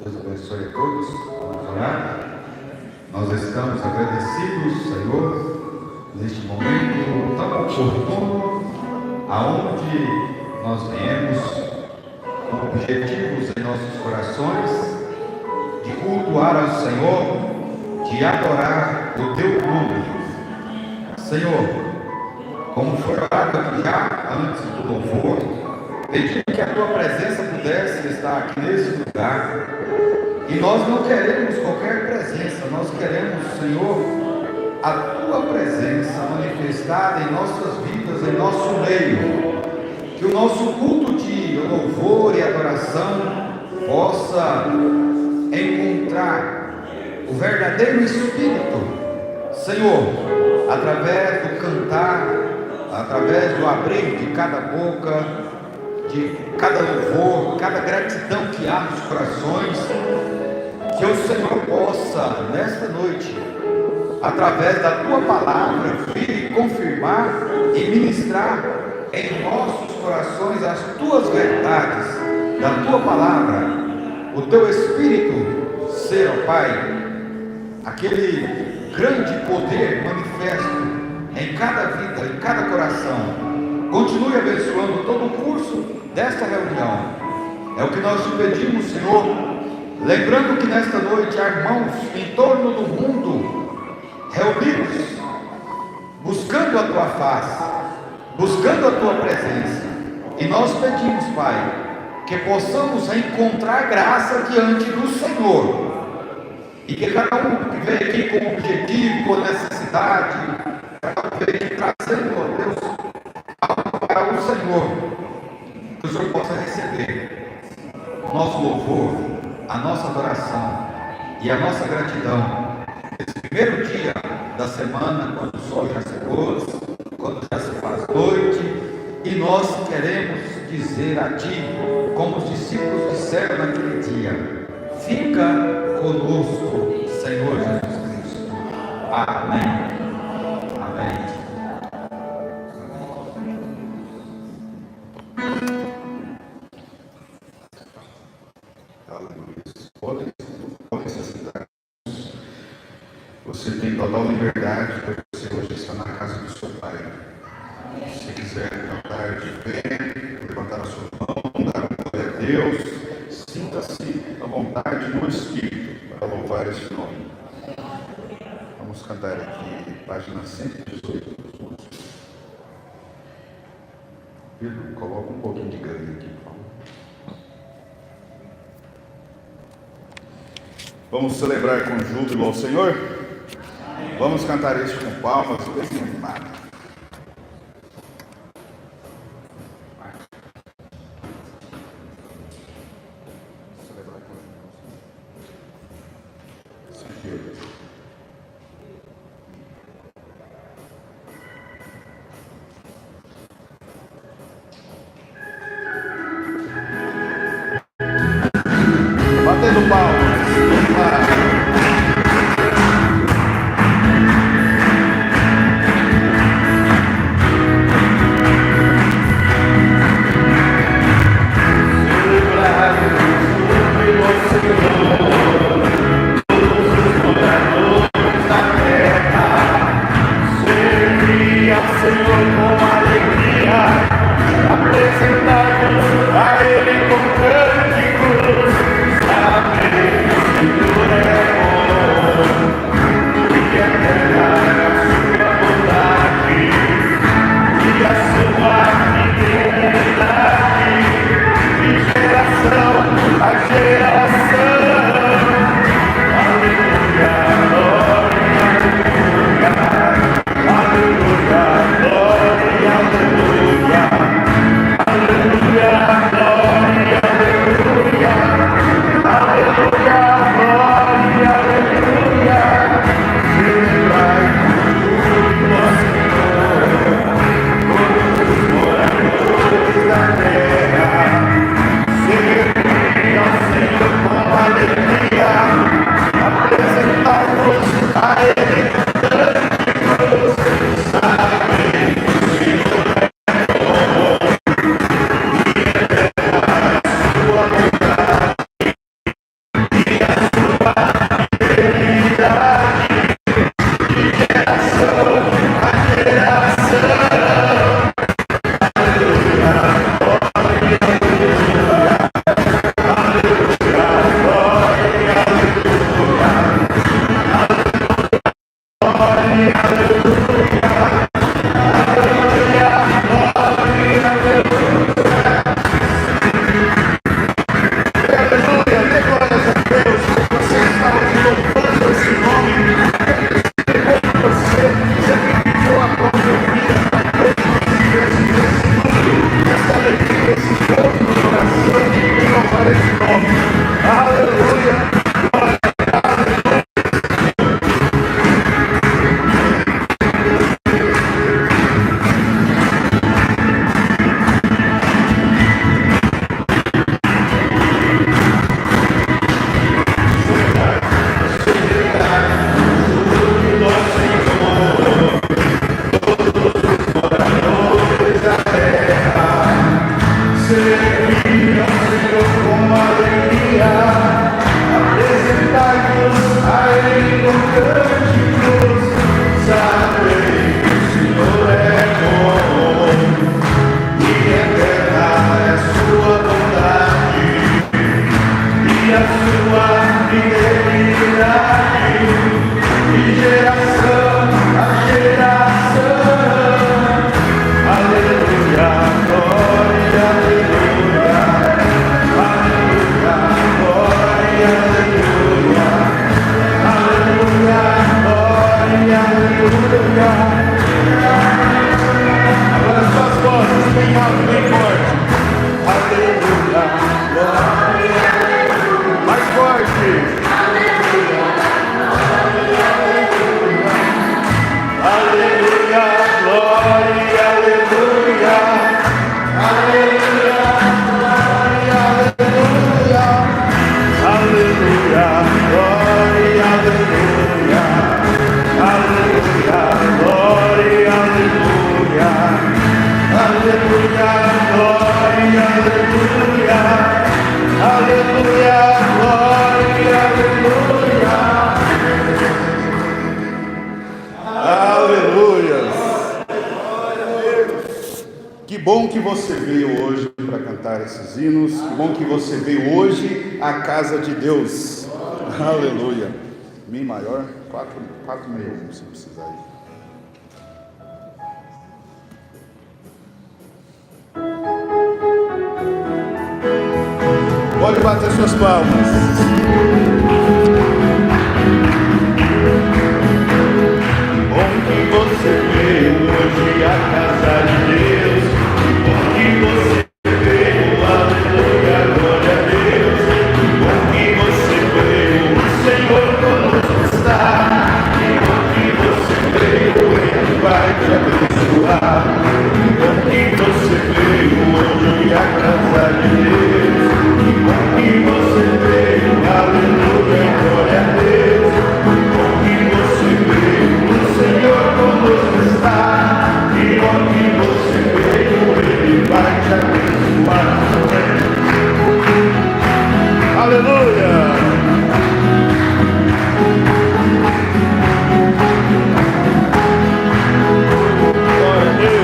Deus abençoe a todos. Vamos orar. Nós estamos agradecidos, Senhor, neste momento tão oportuno, aonde nós viemos com objetivos em nossos corações de cultuar ao Senhor, de adorar o Teu nome. Senhor, como foi orado aqui já antes do louvor, pedindo que a Tua presença pudesse estar aqui nesse lugar. E nós não queremos qualquer presença, nós queremos, Senhor, a Tua presença manifestada em nossas vidas, em nosso meio. Que o nosso culto de louvor e adoração possa encontrar o verdadeiro Espírito, Senhor, através do cantar, através do abrir de cada boca, de cada louvor, cada gratidão que há nos corações. Que o Senhor possa, nesta noite, através da Tua palavra, vir confirmar e ministrar em nossos corações as Tuas verdades, da Tua palavra, o Teu Espírito ser, ó Pai, aquele grande poder manifesto em cada vida, em cada coração. Continue abençoando todo o curso desta reunião. É o que nós te pedimos, Senhor. Lembrando que nesta noite há irmãos em torno do mundo reunidos, buscando a Tua face, buscando a Tua presença. E nós pedimos, Pai, que possamos encontrar graça diante do Senhor. E que cada um que vem aqui com objetivo, com necessidade, cada um vem aqui trazendo, ó Deus, algo para o Senhor, que o Senhor possa receber nosso louvor, a nossa adoração e a nossa gratidão nesse primeiro dia da semana, quando o sol já se pôs, quando já se faz noite, e nós queremos dizer a Ti, como os discípulos disseram naquele dia: fica conosco, Senhor Jesus Cristo. Amém. Amém. Podem se sentar. Você tem total liberdade, porque você hoje está na casa do seu Pai. Se quiser cantar de pé, levantar a sua mão, dar glória a Deus, sinta-se à vontade no Espírito para louvar esse nome. Vamos cantar aqui, página 118. Pedro, coloca um pouquinho de ganho aqui, por favor. Vamos celebrar com júbilo ao Senhor? Vamos cantar este com palmas, bem animado. Celebrar com júbilo. Batendo palmas. Senhor, com alegria, apresentamos a Ele com cânticos. Amém. Que bom que você veio hoje para cantar esses hinos. Que bom que você veio hoje à casa de Deus. Aleluia. Mi maior, 4,61, se precisar ir. Pode bater suas palmas. Bom que você veio hoje à casa de Deus. Bom que você veio, aleluia, glória a Deus. Bom que você veio, o Senhor conosco está. Bom que você veio, Ele vai te abençoar. Bom que você veio hoje à casa de Deus. Bom que você veio, aleluia, glória a Deus. Bom que você veio, o Senhor conosco está. E bom que você veio, Ele vai te abençoar. Aleluia. Glória a Deus.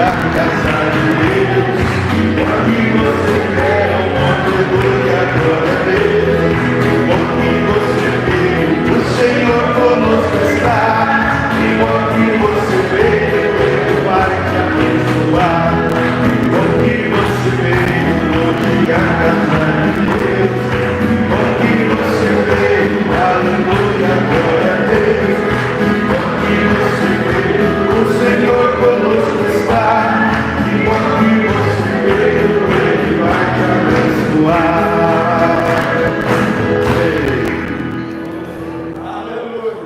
A casa de Deus, bom que você quer, aleluia, glória a Deus. Bom que você veio, o Senhor conosco está. E bom que você veio, Ele vai te abençoar. Bom que você veio, hoje a casa de Deus. Bom que você veio, aleluia, glória a Deus. Bom que você veio, o Senhor conosco está. E bom que você veio, Ele vai te abençoar.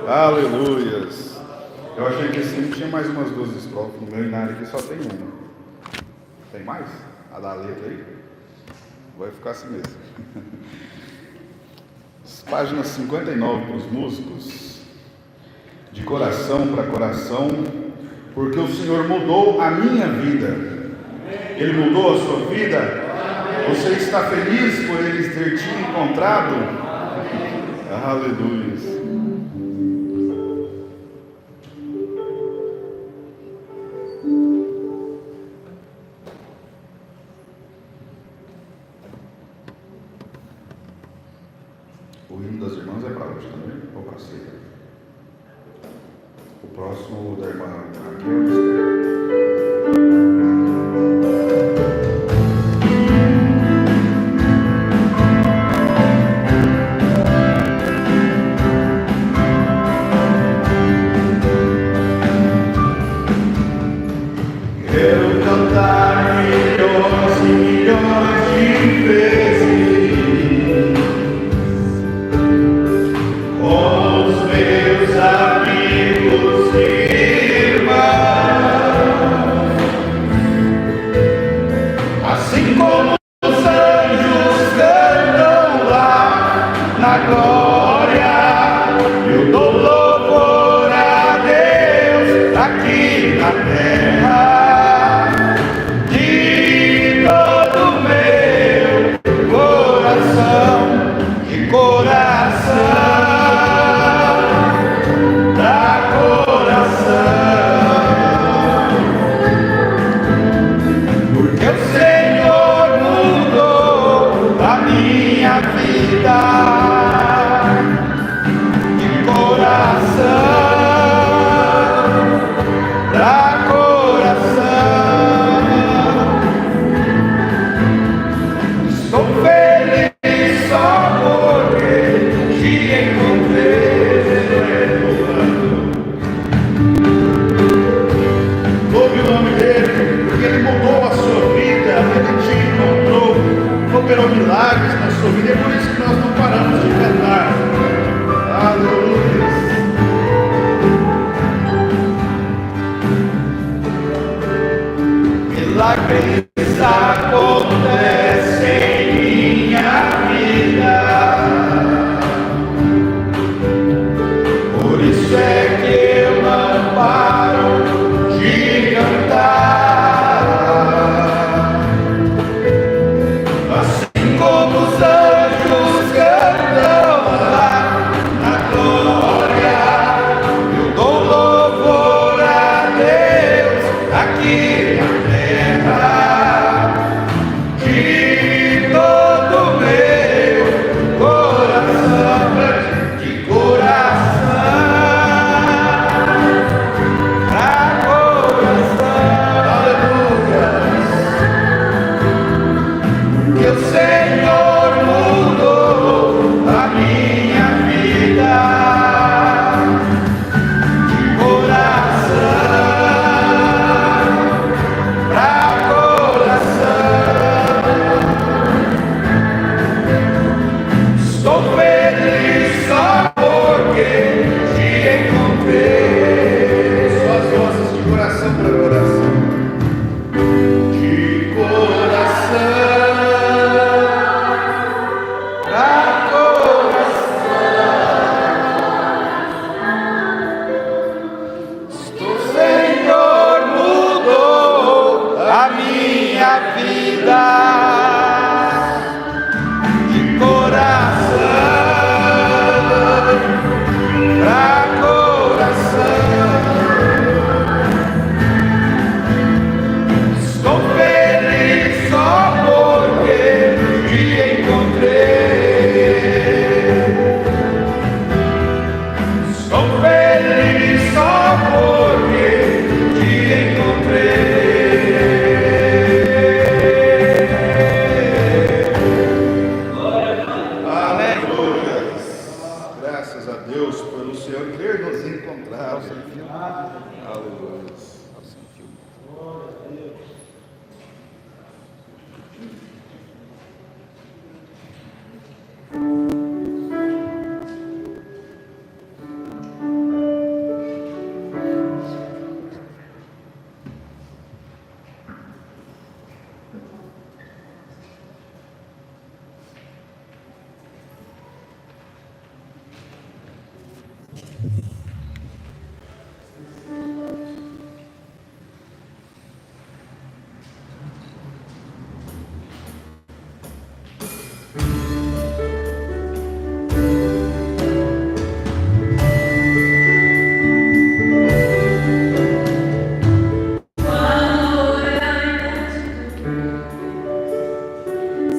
Aleluias. Eu achei que esse tinha mais umas 12 estrofes. No meu inário aqui só tem uma. Tem mais? A da letra aí? Vai ficar assim mesmo. Página 59 para os músicos. De coração para coração. Porque o Senhor mudou a minha vida. Ele mudou a sua vida? Você está feliz por Ele ter te encontrado? Aleluia. O hino das irmãs é para hoje também? Ou para ceia? O próximo da irmã Raquel. Amigos e irmãos. milagres acontecem em minha vida. Por isso é que eu não paro de cantar. Assim como os anjos cantam lá na glória, eu dou louvor a Deus aqui na terra. De todo meu coração, de coração pra coração, aleluia. Que o Senhor mudou a minha vida. De coração pra coração. Estou feliz só porque te encontrei. Só as vozes de coração para coração. De coração pra coração. O Senhor mudou a minha vida. De coração pra coração. Estou feliz só porque te encontrei. Estou feliz só porque te encontrei. Aleluia. Graças a Deus pelo Senhor ter nos encontrado. Aleluia.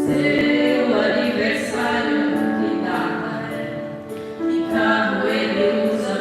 Seu aniversário que data é, e carro ele usa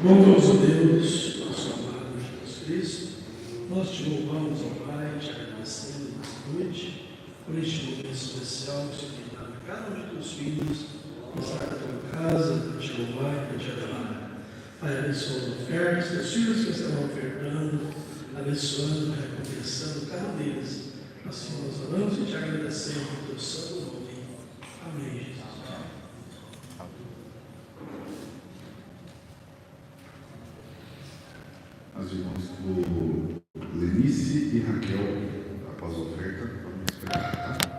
Bondoso Deus, nosso amado Jesus Cristo, nós te louvamos, ó Pai, te agradecendo nesta noite, por este momento especial que o Senhor tem dado a cada um de teus filhos, que está na tua casa, para te louvar e para te adorar. Pai, abençoa as ofertas, teus filhos que estarão ofertando, abençoando, recompensando cada um deles. Assim nós oramos e te agradecemos por teu santo nome. Amém, Jesus. As irmãs do Lenice e Raquel, após a oferta, vamos esperar, tá?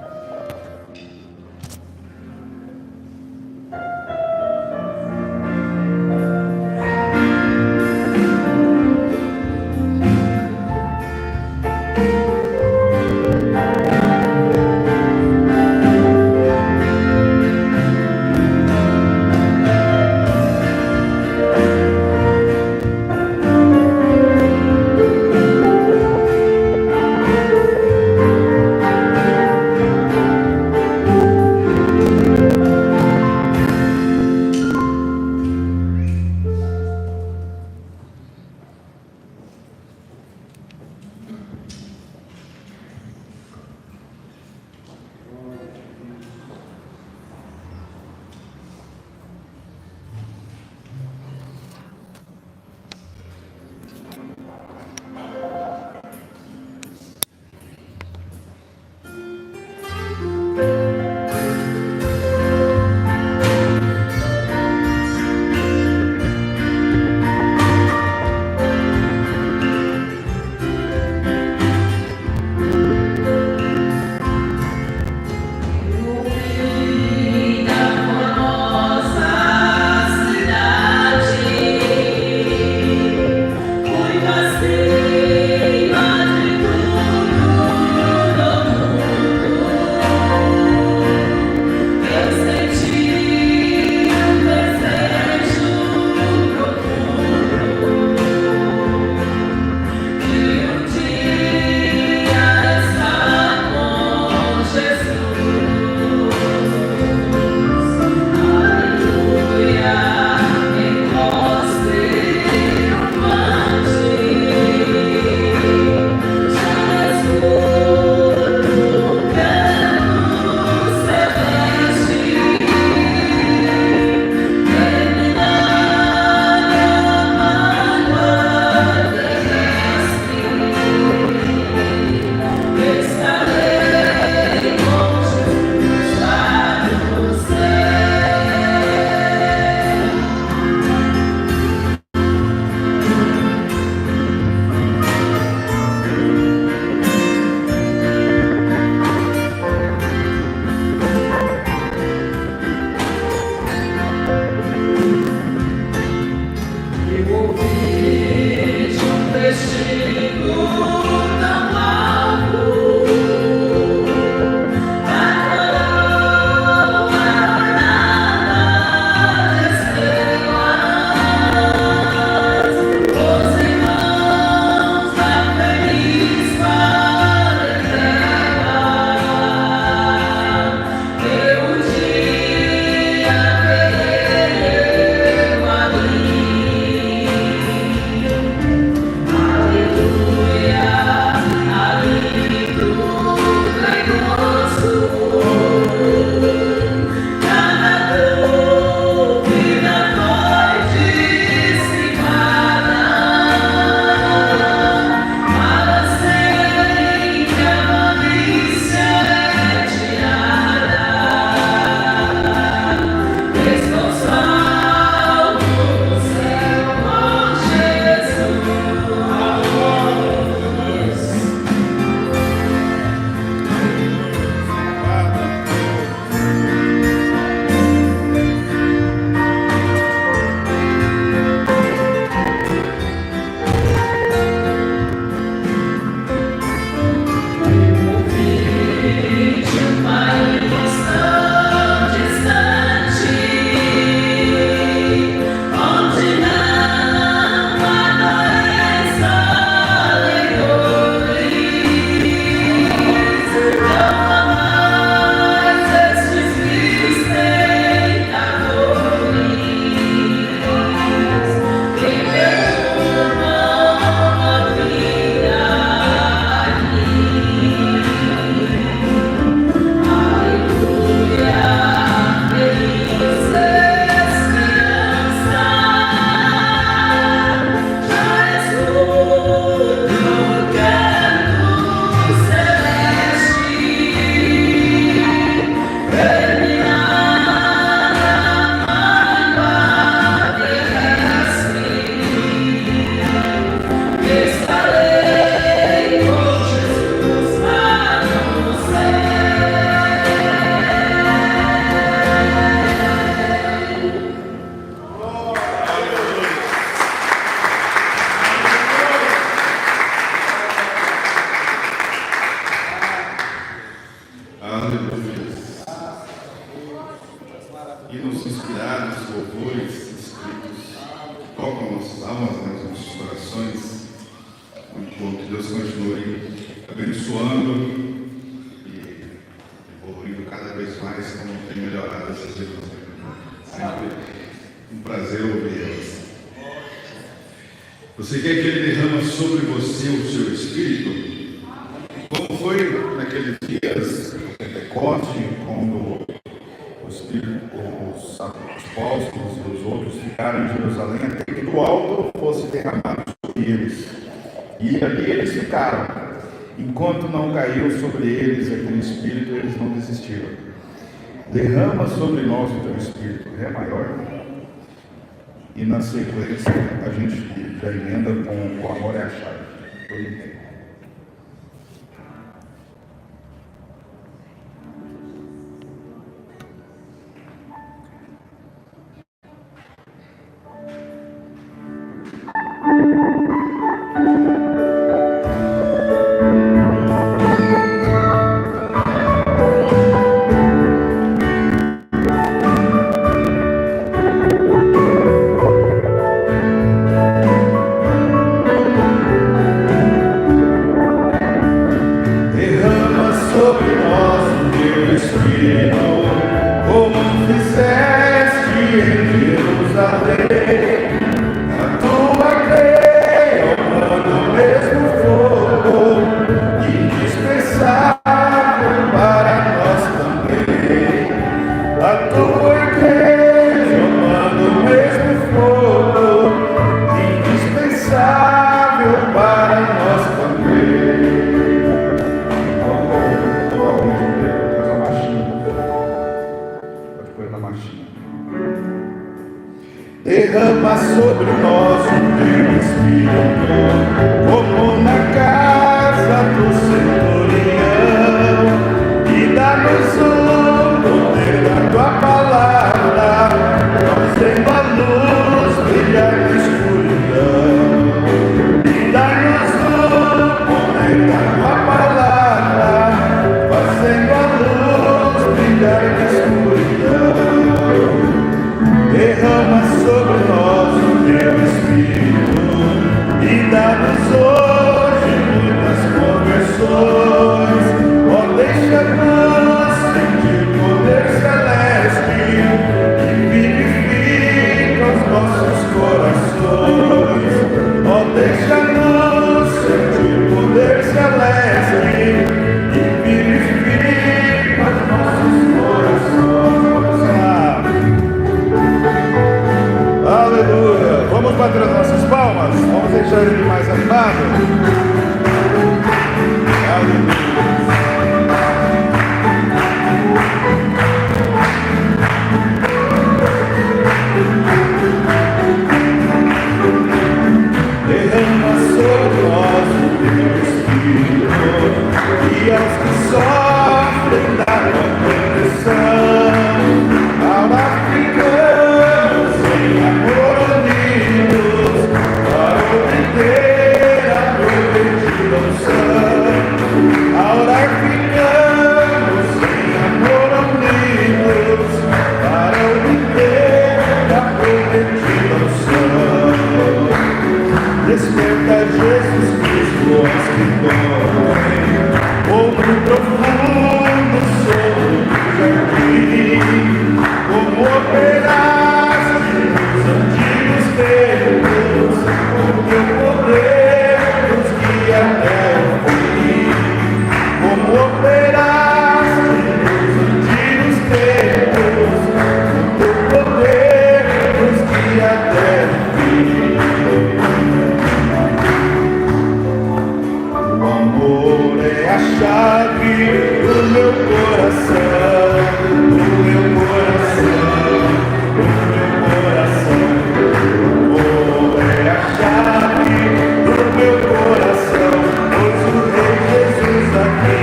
inspirados, louvores escritos, tocam nossas almas, né, nossos corações. Muito bom que Deus continue abençoando e evoluindo cada vez mais, como tem melhorado essas irmãs. Sempre um prazer ouvi-las. Você quer que Ele derrama sobre você o seu Espírito? Como foi naqueles dias do Pentecoste, quando o Espírito, os apóstolos e os outros ficaram em Jerusalém até que do alto fosse derramado sobre eles. E ali eles ficaram. Enquanto não caiu sobre eles aquele Espírito, eles não desistiram. Derrama sobre nós o teu Espírito, é maior. E na sequência a gente já emenda com o amor é a chave. Todo tempo. Derrama sobre nós o teu Espírito, como na casa do centurião, e dá-nos o poder da tua palavra, fazendo a luz brilhar na escuridão. E dá-nos o poder da tua palavra, fazendo a luz brilhar na escuridão. Derrama sobre nós o teu Espírito e dá-nos hoje muitas conversões. Ó, deixa-nos sentir poder celeste que vivifica os nossos corações. Ó, deixa-nos sentir poder celeste que vivifica os nossos corações. Aleluia! Vamos bater as nossas palmas? Vamos deixar ele mais animado? Aleluia! Derrama sobre nós o teu Espírito e aos que sofrem da tua proteção, ao africanos em amor unidos, para obter a prometida unção. Ao africanos em amor unidos, para obter a prometida unção. Desperta Jesus Cristo aos que dormem, outro profundo sono do jardim, como operaste nos antigos tempos, o teu poder nos guia até o fim. Como operaste nos antigos tempos, o teu poder nos guia até o fim. O amor é a chave do meu coração, do meu coração, do meu coração. O amor é a chave do meu coração, pois o Rei Jesus aqui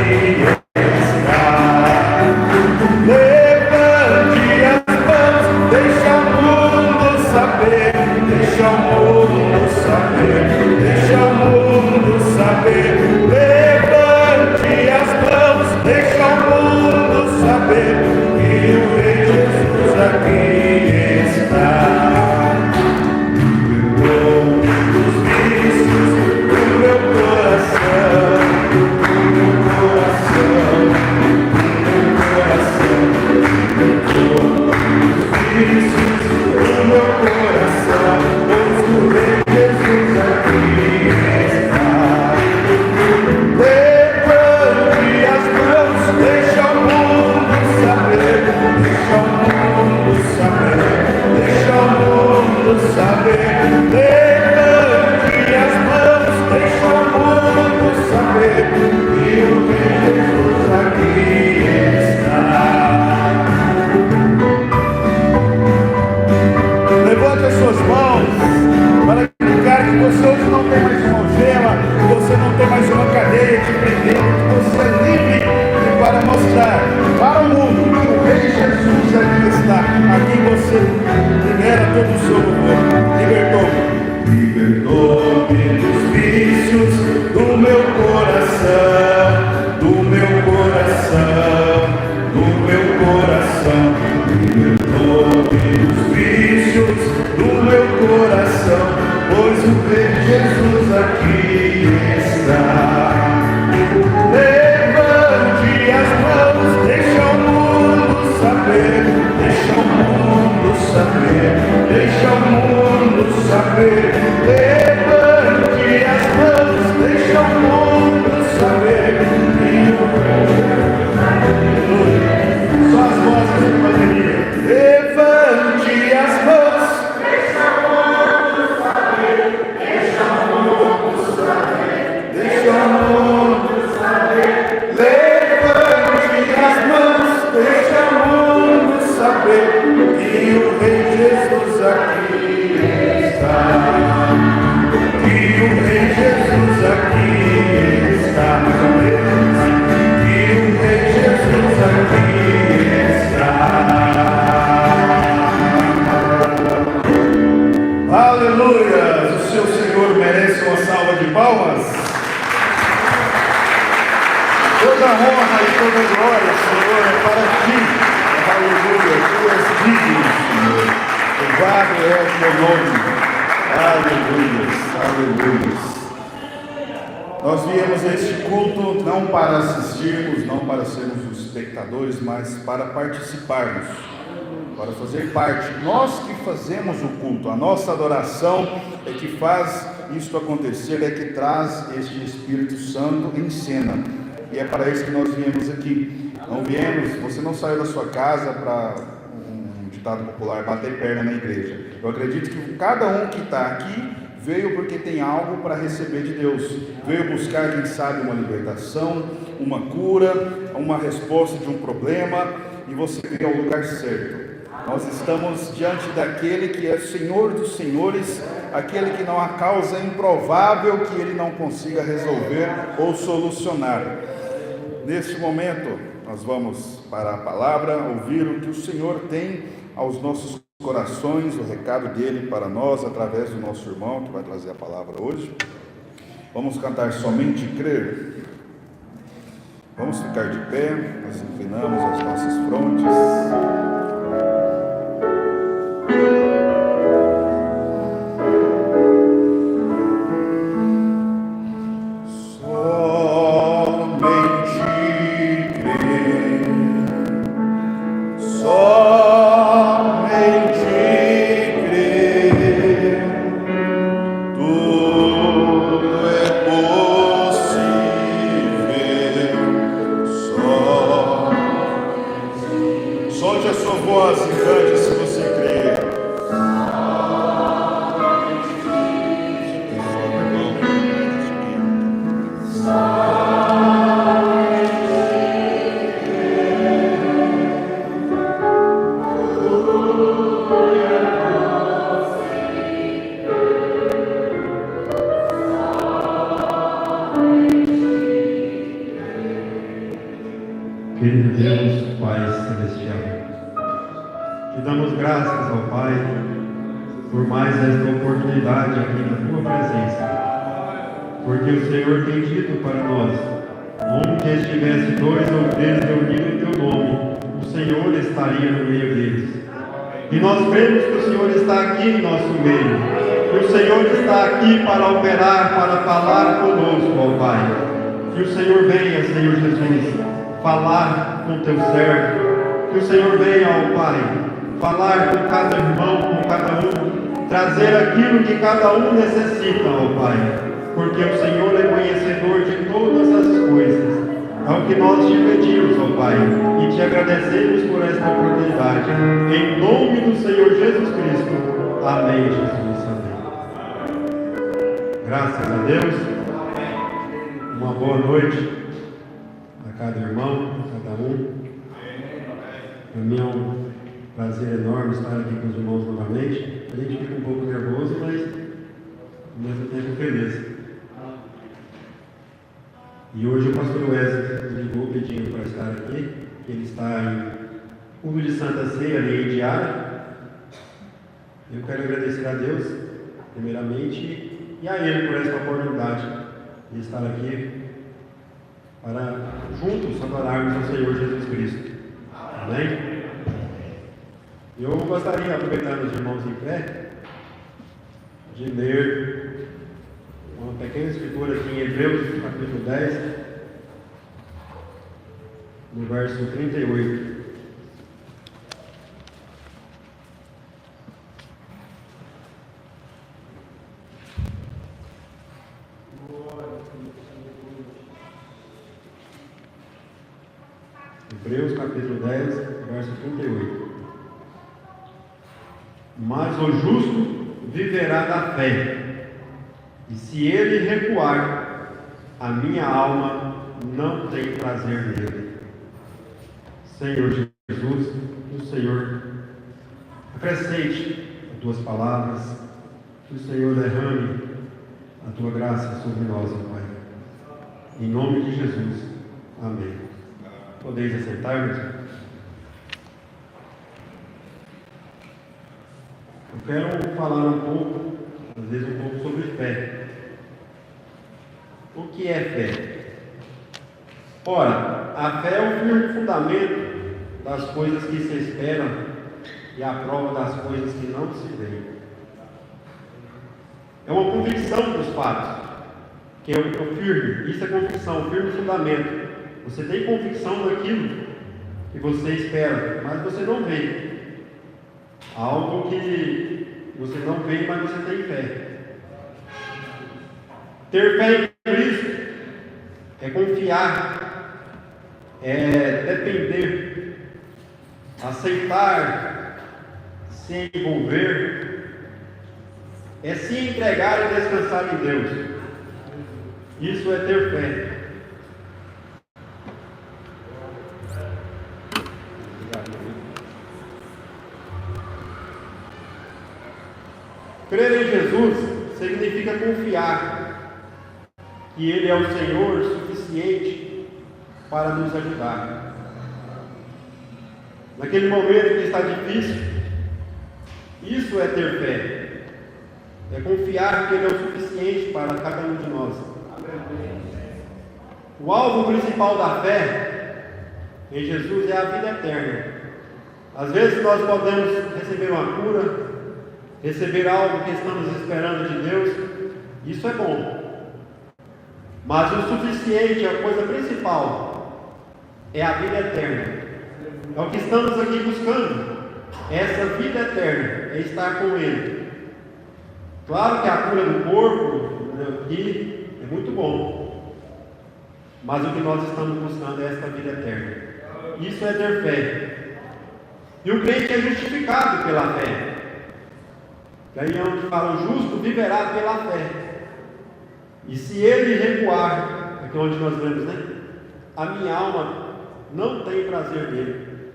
está. Levante as mãos, deixa o mundo saber, deixa o mundo saber, deixa o mundo saber. Levante as mãos, deixa o mundo saber que o Rei Jesus aqui do meu coração, pois o Rei Jesus aqui está. Levante as mãos, deixa o mundo saber, deixa o mundo saber, deixa o mundo saber. Levante as mãos, deixa o mundo saber, que o Rei Jesus aqui está. Levante as suas mãos para indicar que você hoje não tem mais uma algema, que você não tem mais uma cadeia te prendendo, que você é livre, e para mostrar para o mundo que o Rei Jesus aqui está. Aqui você libera todo o seu louvor. Libertou-me dos vícios do meu coração, do meu coração, do meu coração. Libertou-me dos vícios do meu coração, pois o Rei Jesus aqui está. Levante as mãos, deixa o mundo saber, deixa o mundo saber, deixa o mundo saber. Levante as mãos, deixa o mundo saber. Só as vozes de bateria. Levante as mãos. Deixa o mundo saber. Deixa o mundo saber. Deixa o mundo saber. Levante as mãos. Deixa o mundo saber que o Rei Jesus aqui está. Que o Rei Jesus aqui está. Mais uma vez. Que o Rei Jesus aqui está. Aleluia! O seu Senhor merece uma salva de palmas. Toda honra e toda glória, Senhor, é para ti. Aleluia! Tu és digno, Senhor. Louvado é o teu nome. Aleluia! Aleluia! Nós viemos a este culto não para assistirmos, não para sermos os espectadores, mas para participarmos, para fazer parte. Nós que fazemos o culto, a nossa adoração é que faz isto acontecer, é que traz este Espírito Santo em cena. E é para isso que nós viemos aqui. Não viemos, você não saiu da sua casa para, um ditado popular, bater perna na igreja. Eu acredito que cada um que está aqui veio porque tem algo para receber de Deus. Veio buscar, quem sabe, uma libertação, uma cura, uma resposta de um problema, e você veio ao lugar certo. Nós estamos diante daquele que é Senhor dos senhores, aquele que não há causa improvável que ele não consiga resolver ou solucionar. Neste momento, nós vamos para a palavra, ouvir o que o Senhor tem aos nossos corações, o recado dele para nós, através do nosso irmão, que vai trazer a palavra hoje. Vamos cantar Somente Crer. Vamos ficar de pé, nós inclinamos as nossas frontes. Querido Deus, Pai Celestial, te damos graças ao Pai por mais esta oportunidade aqui na Tua presença, porque o Senhor tem dito para nós, onde estivesse 2 ou 3 reunidos em Teu nome, o Senhor estaria no meio deles. E nós cremos que o Senhor está aqui em nosso meio, que o Senhor está aqui para operar, para falar conosco, ó Pai. Que o Senhor venha, Senhor Jesus, falar com Teu servo, que o Senhor venha, ó Pai, falar com cada irmão, com cada trazer aquilo que cada um necessita, ó Pai, porque o Senhor é conhecedor de todas as coisas. É o que nós te pedimos, ó Pai, e te agradecemos por esta oportunidade. Em nome do Senhor Jesus Cristo. Amém, Jesus. Amém. Graças a Deus. Uma boa noite a cada irmão, a cada um. Para mim é um prazer enorme estar aqui com os irmãos novamente. A gente fica um pouco nervoso, mas ao mesmo tempo feliz. E hoje o pastor Wesley me ligou pedindo para estar aqui, que ele está em culto de Santa Ceia, ali em Diária. Eu quero agradecer a Deus, primeiramente, e a Ele por esta oportunidade de estar aqui para juntos adorarmos ao Senhor Jesus Cristo. Amém? Eu gostaria, aproveitando os irmãos em pé, de ler uma pequena escritura aqui em Hebreus, capítulo 10, no verso 38. Hebreus capítulo 10, verso 38. Mas o justo viverá da fé, e se ele recuar, a minha alma não tem prazer nele. Senhor Jesus, o Senhor acrescente as tuas palavras, que o Senhor derrame a tua graça sobre nós, ó Pai. Em nome de Jesus. Amém. Podeis aceitar, meus irmãos? Eu quero falar um pouco, às vezes um pouco sobre fé. O que é fé? Ora, a fé é o firme fundamento das coisas que se esperam e a prova das coisas que não se veem. É uma convicção dos fatos, que é o firme. Isso é convicção, o firme fundamento. Você tem convicção daquilo que você espera, mas você não vê. Algo que você não vê, mas você tem fé. Ter fé em Cristo é confiar, é depender, aceitar, se envolver, é se entregar e descansar em Deus. Isso é ter fé. Crer em Jesus significa confiar que Ele é o Senhor suficiente para nos ajudar. Naquele momento que está difícil, isso é ter fé. É confiar que Ele é o suficiente para cada um de nós. O alvo principal da fé em Jesus é a vida eterna. Às vezes nós podemos receber uma cura, receber algo que estamos esperando de Deus, isso é bom. Mas o suficiente, a coisa principal, é a vida eterna. É o que estamos aqui buscando. Essa vida eterna é estar com Ele. Claro que a cura do corpo aqui é muito bom. Mas o que nós estamos buscando é esta vida eterna. Isso é ter fé. E o crente é justificado pela fé. Daí é onde fala, o justo viverá pela fé. E se ele recuar, aqui é onde nós vemos, né? A minha alma não tem prazer nele.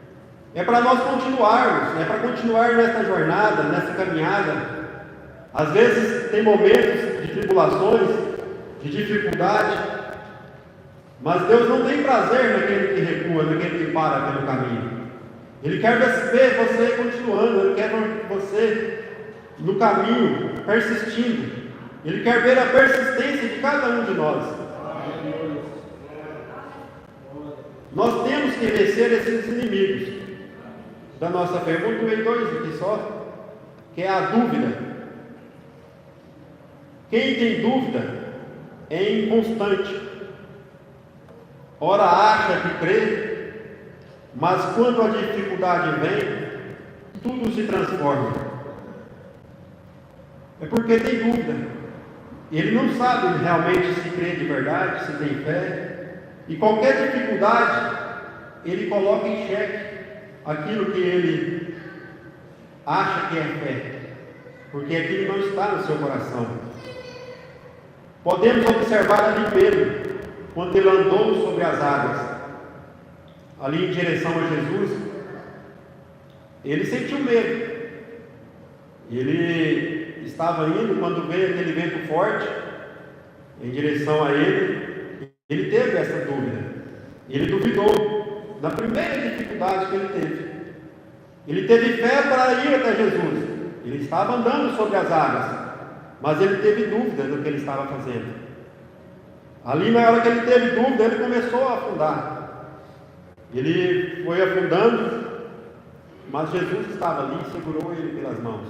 É para nós continuarmos, é para continuar nessa jornada, nessa caminhada. Às vezes tem momentos de tribulações, de dificuldade, mas Deus não tem prazer naquele que recua, naquele que para pelo caminho. Ele quer ver você continuando, Ele quer ver você no caminho, persistindo. Ele quer ver a persistência de cada um de nós. Nós temos que vencer esses inimigos da nossa fé. Eu pontuei dois aqui só, que é a dúvida. Quem tem dúvida é inconstante. Ora acha que crê, mas quando a dificuldade vem, tudo se transforma. é porque tem dúvida. Ele não sabe realmente se crê de verdade, se tem fé. E qualquer dificuldade, ele coloca em xeque aquilo que ele acha que é fé, porque aquilo não está no seu coração. Podemos observar ali Pedro, quando ele andou sobre as águas, ali em direção a Jesus, ele sentiu medo. Ele estava indo, quando veio aquele vento forte em direção a ele, ele teve essa dúvida. Ele duvidou na primeira dificuldade que ele teve. Ele teve fé para ir até Jesus. Ele estava andando sobre as águas, mas ele teve dúvida do que ele estava fazendo. Ali, na hora que ele teve dúvida, ele começou a afundar. Ele foi afundando, mas Jesus estava ali e segurou ele pelas mãos.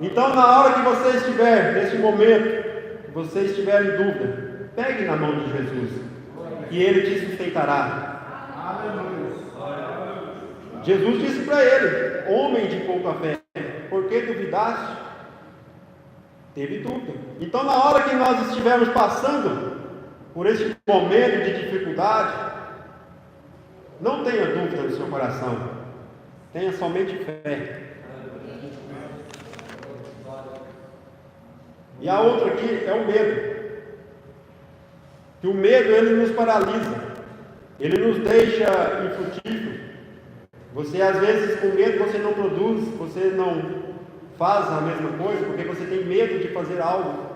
Então, na hora que você estiver, nesse momento, que você estiver em dúvida, pegue na mão de Jesus, e Ele te sustentará. Jesus disse para ele: homem de pouca fé, por que duvidaste? Teve dúvida. Então, na hora que nós estivermos passando por esse momento de dificuldade, não tenha dúvida no seu coração, tenha somente fé. E a outra aqui é o medo. Que o medo, ele nos paralisa, ele nos deixa infrutíferos. Você, às vezes, com medo, você não produz, você não faz a mesma coisa, porque você tem medo de fazer algo.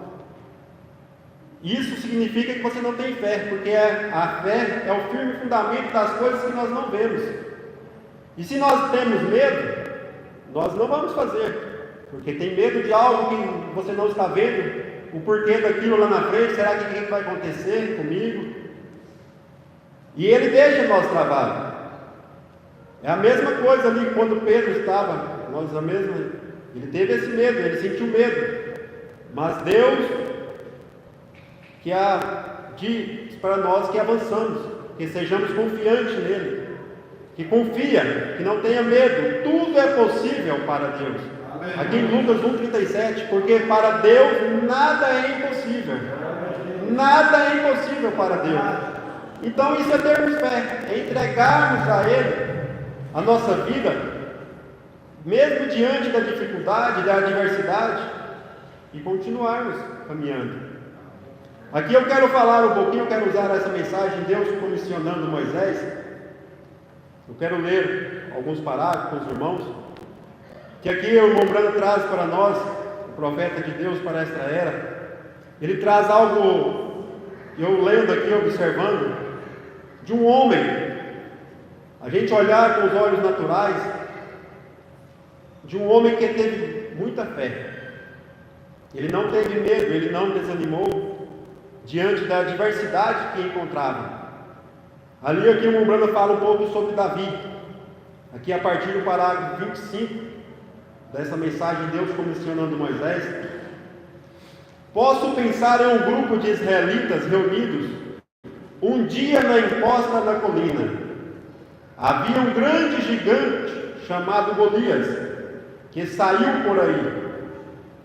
Isso significa que você não tem fé, porque a fé é o firme fundamento das coisas que nós não vemos. E se nós temos medo, nós não vamos fazer, porque tem medo de algo que você não está vendo, o porquê daquilo lá na frente. Será que o que vai acontecer comigo? E ele deixa o nosso trabalho. É a mesma coisa ali quando Pedro estava, ele teve esse medo, ele sentiu medo, mas Deus diz para nós que avançamos, que sejamos confiantes nele, que confia, que não tenha medo. Tudo é possível para Deus. Aqui em Lucas 1,37, porque para Deus nada é impossível. Nada é impossível para Deus. Então isso é termos fé, é entregarmos a Ele a nossa vida, mesmo diante da dificuldade, da adversidade, e continuarmos caminhando. Aqui eu quero falar um pouquinho, eu quero usar essa mensagem, Deus comissionando Moisés. Eu quero ler alguns parágrafos, irmãos, que aqui o irmão Branco traz para nós, o profeta de Deus para esta era. Ele traz algo, eu lendo aqui, observando, de um homem, a gente olhar com os olhos naturais, de um homem que teve muita fé. Ele não teve medo, ele não desanimou diante da adversidade que encontrava. Ali aqui o irmão Branco fala um pouco sobre Davi, aqui a partir do parágrafo 25, dessa mensagem de Deus comissionando Moisés. Posso pensar em um grupo de israelitas reunidos um dia na encosta da colina. Havia um grande gigante chamado Golias, que saiu por aí.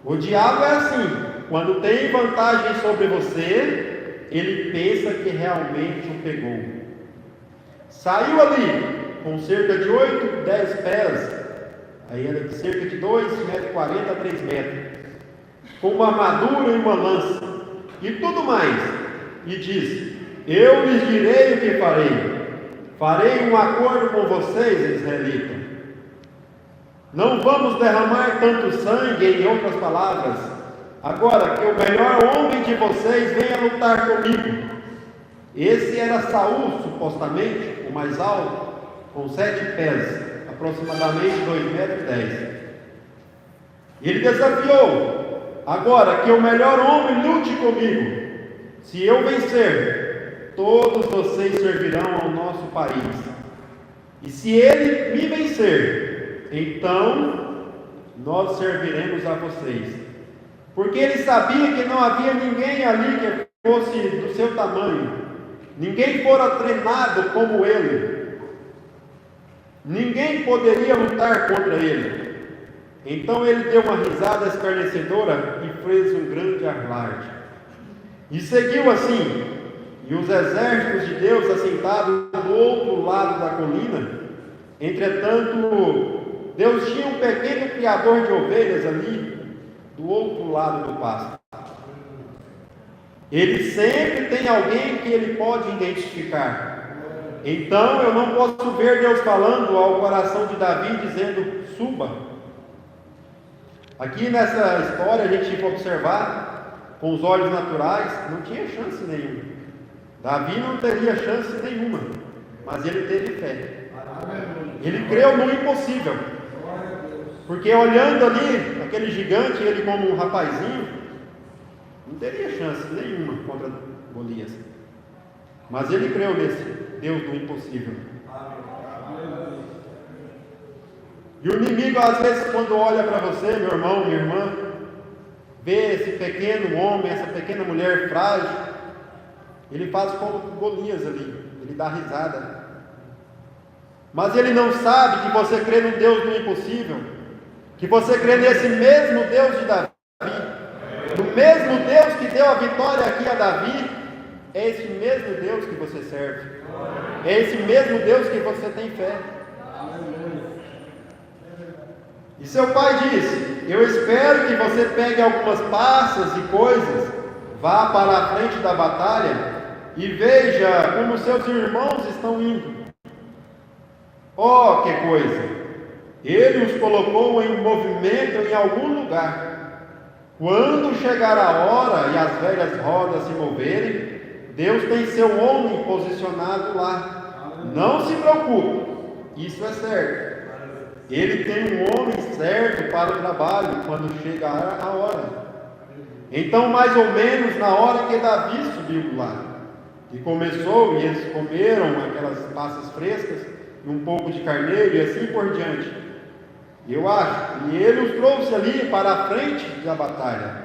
O diabo é assim: quando tem vantagem sobre você, ele pensa que realmente o pegou. Saiu ali com cerca de 8, 10 pés, aí era de cerca de 2,40 metros a 3 metros, com uma armadura e uma lança, e tudo mais, e disse: eu lhes direi o que farei. Farei um acordo com vocês, israelitas. Não vamos derramar tanto sangue, em outras palavras. Agora, que o melhor homem de vocês venha lutar comigo. Esse era Saul, supostamente, o mais alto, com 7 pés, aproximadamente 2,10 metros. Ele desafiou: agora, que o melhor homem lute comigo. Se eu vencer, todos vocês servirão ao nosso país. E se ele me vencer, então nós serviremos a vocês. Porque ele sabia que não havia ninguém ali que fosse do seu tamanho. Ninguém fora treinado como ele. Ninguém poderia lutar contra ele. Então ele deu uma risada escarnecedora e fez um grande alarde. E seguiu assim, e os exércitos de Deus assentados do outro lado da colina. Entretanto, Deus tinha um pequeno criador de ovelhas ali, do outro lado do pasto. Ele sempre tem alguém que ele pode identificar. Então eu não posso ver Deus falando ao coração de Davi, dizendo, suba. Aqui nessa história a gente for observar, com os olhos naturais, não tinha chance nenhuma. Davi não teria chance nenhuma, mas ele teve fé. Ele creu no impossível. Porque olhando ali, aquele gigante, ele como um rapazinho, não teria chance nenhuma contra Golias. Mas ele creu nesse Deus do impossível. E o inimigo, às vezes, quando olha para você, meu irmão, minha irmã, vê esse pequeno homem, essa pequena mulher frágil, ele faz como Golias ali, ele dá risada. Mas ele não sabe que você crê no Deus do impossível, que você crê nesse mesmo Deus de Davi, no mesmo Deus que deu a vitória aqui a Davi. É esse mesmo Deus que você serve, é esse mesmo Deus que você tem fé. E seu pai disse, eu espero que você pegue algumas passas e coisas, vá para a frente da batalha e veja como seus irmãos estão indo. Oh, que coisa! Ele os colocou em movimento em algum lugar. Quando chegar a hora e as velhas rodas se moverem, Deus tem seu homem posicionado lá. Não se preocupe, isso é certo. Ele tem um homem certo para o trabalho quando chegar a hora. Então, mais ou menos na hora que Davi subiu lá, e começou, e eles comeram aquelas passas frescas, e um pouco de carneiro, e assim por diante. Eu acho, e ele os trouxe ali para a frente da batalha,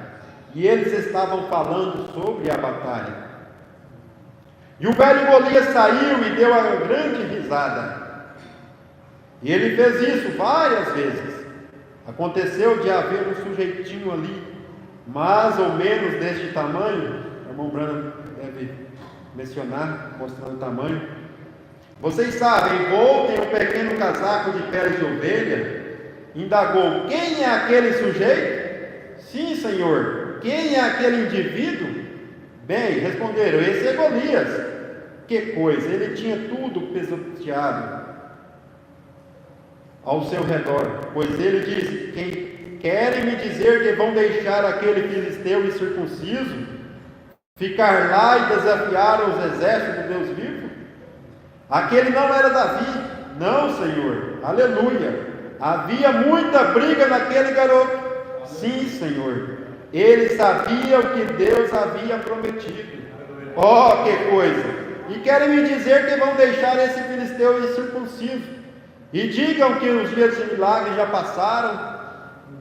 e eles estavam falando sobre a batalha. E o velho Golias saiu e deu uma grande risada. E ele fez isso várias vezes. Aconteceu de haver um sujeitinho ali, mais ou menos deste tamanho, o irmão Brana deve mencionar, mostrando o tamanho. Vocês sabem, envolto em um pequeno casaco de pele de ovelha, indagou, quem é aquele sujeito? Sim, Senhor. Quem é aquele indivíduo? Bem, responderam, esse é Golias. Que coisa, ele tinha tudo pisoteado ao seu redor, pois ele disse, quem querem me dizer que vão deixar aquele filisteu incircunciso ficar lá e desafiar os exércitos do Deus vivo? Aquele não era Davi, não, Senhor, aleluia. Havia muita briga naquele garoto. Sim, Senhor, ele sabia o que Deus havia prometido. Oh, que coisa! E querem me dizer que vão deixar esse filisteu incircunciso. E digam que os dias de milagre já passaram,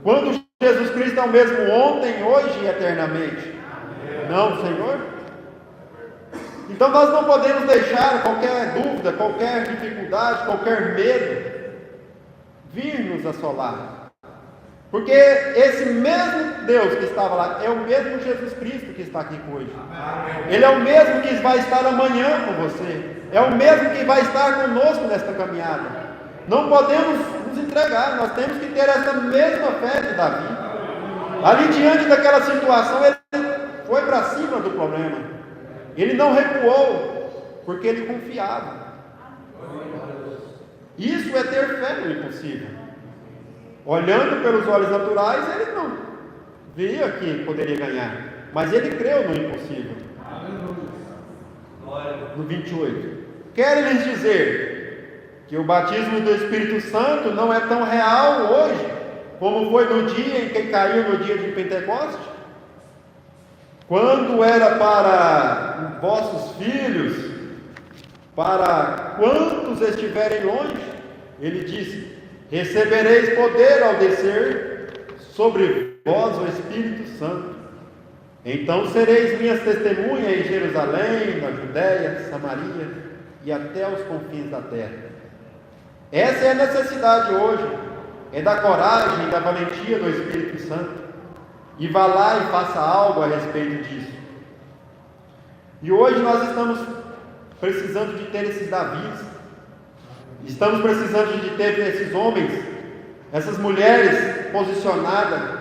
quando Jesus Cristo é o mesmo ontem, hoje e eternamente. Não, Senhor? Então nós não podemos deixar qualquer dúvida, qualquer dificuldade, qualquer medo vir nos assolar. Porque esse mesmo Deus que estava lá é o mesmo Jesus Cristo que está aqui hoje. Ele é o mesmo que vai estar amanhã com você. É o mesmo que vai estar conosco nesta caminhada. Não podemos nos entregar, nós temos que ter essa mesma fé de Davi. Ali diante daquela situação, ele foi para cima do problema. Ele não recuou, porque ele confiava. Isso é ter fé no impossível. Olhando pelos olhos naturais, ele não via que poderia ganhar, mas ele creu no impossível. No 28. Quero lhes dizer que o batismo do Espírito Santo não é tão real hoje, como foi no dia em que caiu no dia de Pentecoste, quando era para vossos filhos, para quantos estiverem longe. Ele disse, recebereis poder ao descer sobre vós o Espírito Santo. Então sereis minhas testemunhas em Jerusalém, na Judéia, Samaria e até os confins da terra. Essa é a necessidade hoje. é da coragem e da valentia do Espírito Santo. E vá lá e faça algo a respeito disso. E hoje nós estamos precisando de ter esses Davis. Estamos precisando de ter esses homens, essas mulheres posicionadas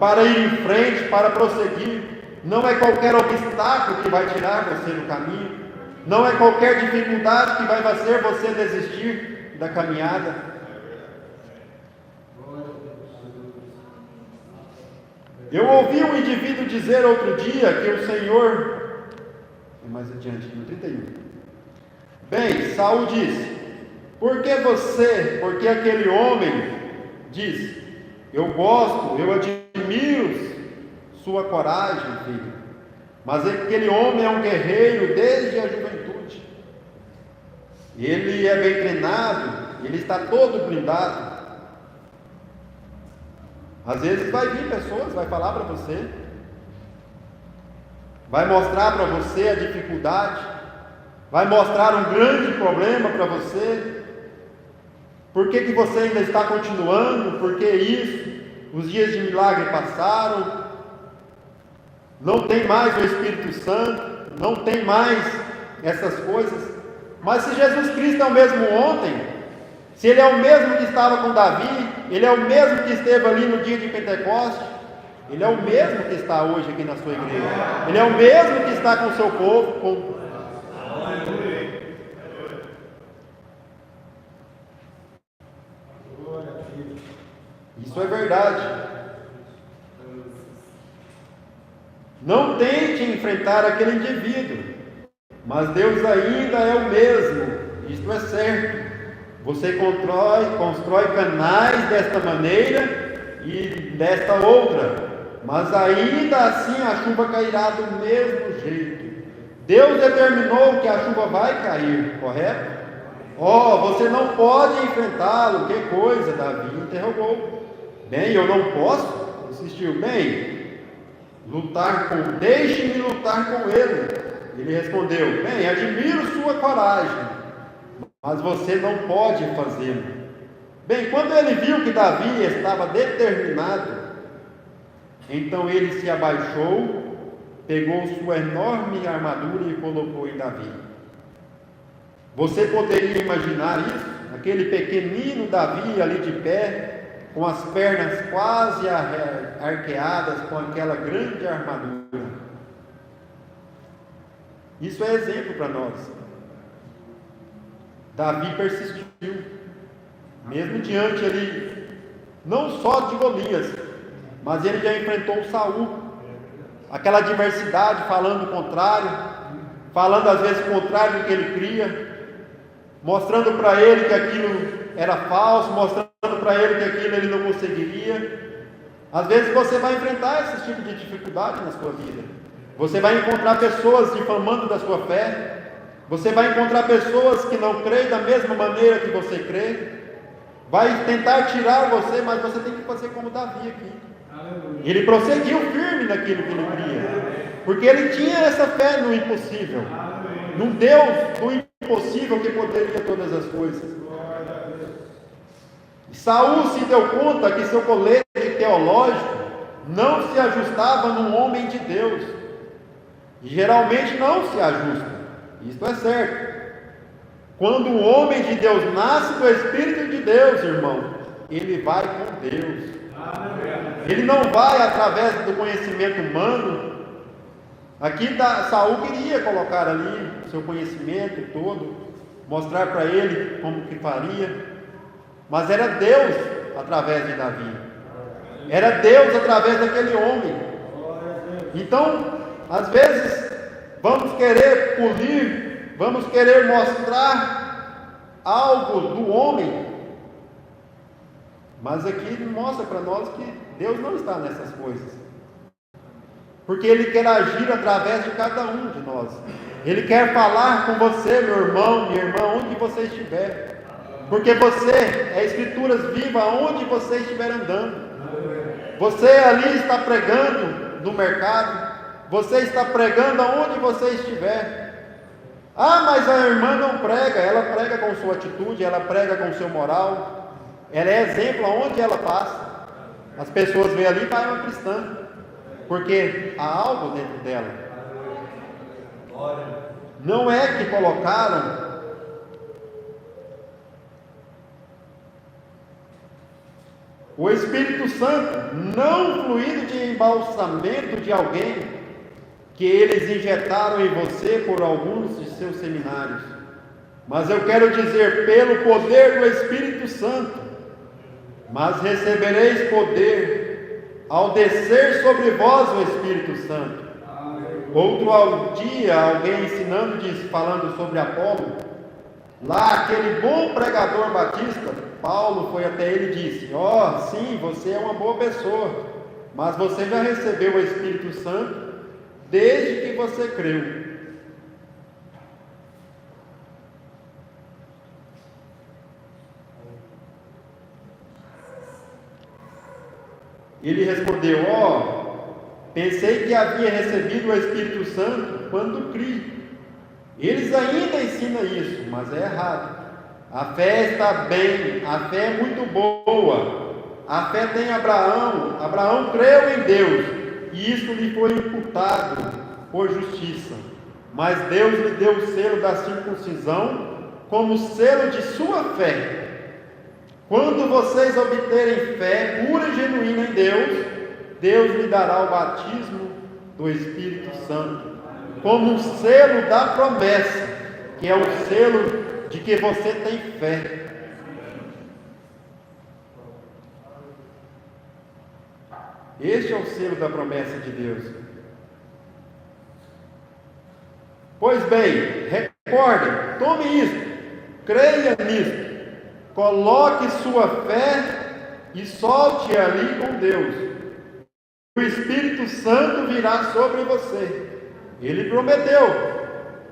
para ir em frente, para prosseguir. Não é qualquer obstáculo que vai tirar você do caminho. Não é qualquer dificuldade que vai fazer você desistir da caminhada. Eu ouvi um indivíduo dizer outro dia que o Senhor, mais adiante, no 31. Bem, Saul disse: porque aquele homem diz: eu gosto, eu admiro sua coragem, filho, mas aquele homem é um guerreiro desde a juventude. Ele é bem treinado, ele está todo blindado. Às vezes vai vir pessoas, vai falar para você, vai mostrar para você a dificuldade, vai mostrar um grande problema para você. Por que você ainda está continuando? Por que isso? Os dias de milagre passaram, não tem mais o Espírito Santo, não tem mais essas coisas. Mas se Jesus Cristo é o mesmo ontem, se Ele é o mesmo que estava com Davi, Ele é o mesmo que esteve ali no dia de Pentecostes, Ele é o mesmo que está hoje aqui na sua igreja, Ele é o mesmo que está com o seu povo. Isso é verdade. Não tente enfrentar aquele indivíduo, mas Deus ainda é o mesmo, isto é certo. Você constrói canais desta maneira e desta outra, mas ainda assim a chuva cairá do mesmo jeito. Deus determinou que a chuva vai cair, correto? Você não pode enfrentá-lo. Que coisa? Davi interrogou. Bem, eu não posso? Insistiu. Bem, deixe-me lutar com ele. Ele respondeu: bem, admiro sua coragem, mas você não pode fazê-lo. Bem, quando ele viu que Davi estava determinado, então ele se abaixou, pegou sua enorme armadura e colocou em Davi. Você poderia imaginar isso? Aquele pequenino Davi ali de pé, com as pernas quase arqueadas, com aquela grande armadura. Isso é exemplo para nós. Davi persistiu, mesmo diante ali, não só de Golias, mas ele já enfrentou Saul, aquela adversidade, falando o contrário, falando às vezes o contrário do que ele cria, mostrando para ele que aquilo era falso, mostrando para ele que aquilo ele não conseguiria. Às vezes você vai enfrentar esse tipo de dificuldade na sua vida. Você vai encontrar pessoas difamando da sua fé. Você vai encontrar pessoas que não creem da mesma maneira que você crê. Vai tentar tirar você, mas você tem que fazer como Davi aqui. Ele prosseguiu firme naquilo que ele cria, porque ele tinha essa fé no impossível, num Deus do impossível que poderia todas as coisas. Saul se deu conta que seu colete teológico não se ajustava num homem de Deus, e geralmente não se ajusta, isto é certo. Quando o homem de Deus nasce do Espírito de Deus, irmão, ele vai com Deus. Ele não vai através do conhecimento humano. Aqui Saul queria colocar ali o seu conhecimento todo, mostrar para ele como que faria, mas era Deus através de Davi, era Deus através daquele homem. Então, às vezes, vamos querer polir, vamos querer mostrar algo do homem, mas aqui ele mostra para nós que Deus não está nessas coisas, porque Ele quer agir através de cada um de nós. Ele quer falar com você, meu irmão, minha irmã, onde você estiver, porque você é escrituras vivas onde você estiver andando. Você ali está pregando no mercado, você está pregando aonde você estiver. Mas a irmã não prega, ela prega com sua atitude, ela prega com seu moral, Ela é exemplo aonde ela passa. As pessoas veem ali e vai uma cristã, porque há algo dentro dela. Não é que colocaram o Espírito Santo, não fluido de embalsamento de alguém que eles injetaram em você por alguns de seus seminários, mas eu quero dizer, pelo poder do Espírito Santo. Mas recebereis poder ao descer sobre vós o Espírito Santo. Outro dia, alguém ensinando, falando sobre Apolo, lá aquele bom pregador batista, Paulo foi até ele e disse: sim, você é uma boa pessoa, mas você já recebeu o Espírito Santo desde que você creu. Ele respondeu: pensei que havia recebido o Espírito Santo quando criei. Eles ainda ensinam isso, mas é errado. A fé está bem, a fé é muito boa. A fé tem Abraão. Abraão creu em Deus, e isso lhe foi imputado por justiça. Mas Deus lhe deu o selo da circuncisão como selo de sua fé. Quando vocês obterem fé pura e genuína em Deus, Deus lhe dará o batismo do Espírito Santo, como um selo da promessa, que é o selo de que você tem fé. Este é o selo da promessa de Deus. Pois bem, recorde, tome isso, creia nisso, coloque sua fé e solte ali com Deus. O Espírito Santo virá sobre você. Ele prometeu.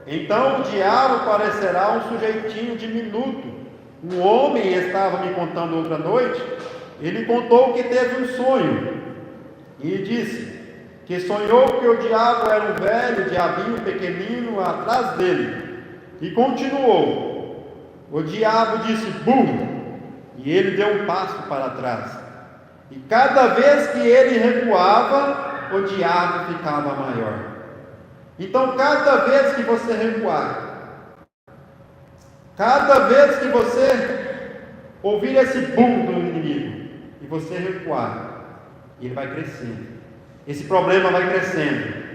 Então o diabo parecerá um sujeitinho diminuto. Um homem estava me contando outra noite. Ele contou que teve um sonho e disse que sonhou que o diabo era um velho diabinho pequenino atrás dele. E continuou. O diabo disse bum, e ele deu um passo para trás. E cada vez que ele recuava, o diabo ficava maior. Então, cada vez que você recuar, cada vez que você ouvir esse bum do inimigo, e você recuar, ele vai crescendo. Esse problema vai crescendo.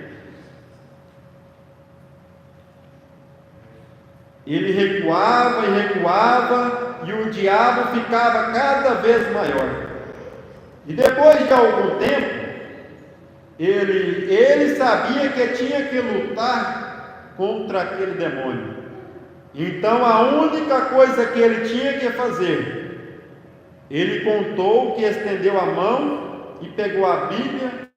Ele recuava e recuava, e o diabo ficava cada vez maior. E depois de algum tempo, ele sabia que tinha que lutar contra aquele demônio. Então a única coisa que ele tinha que fazer, ele contou que estendeu a mão e pegou a Bíblia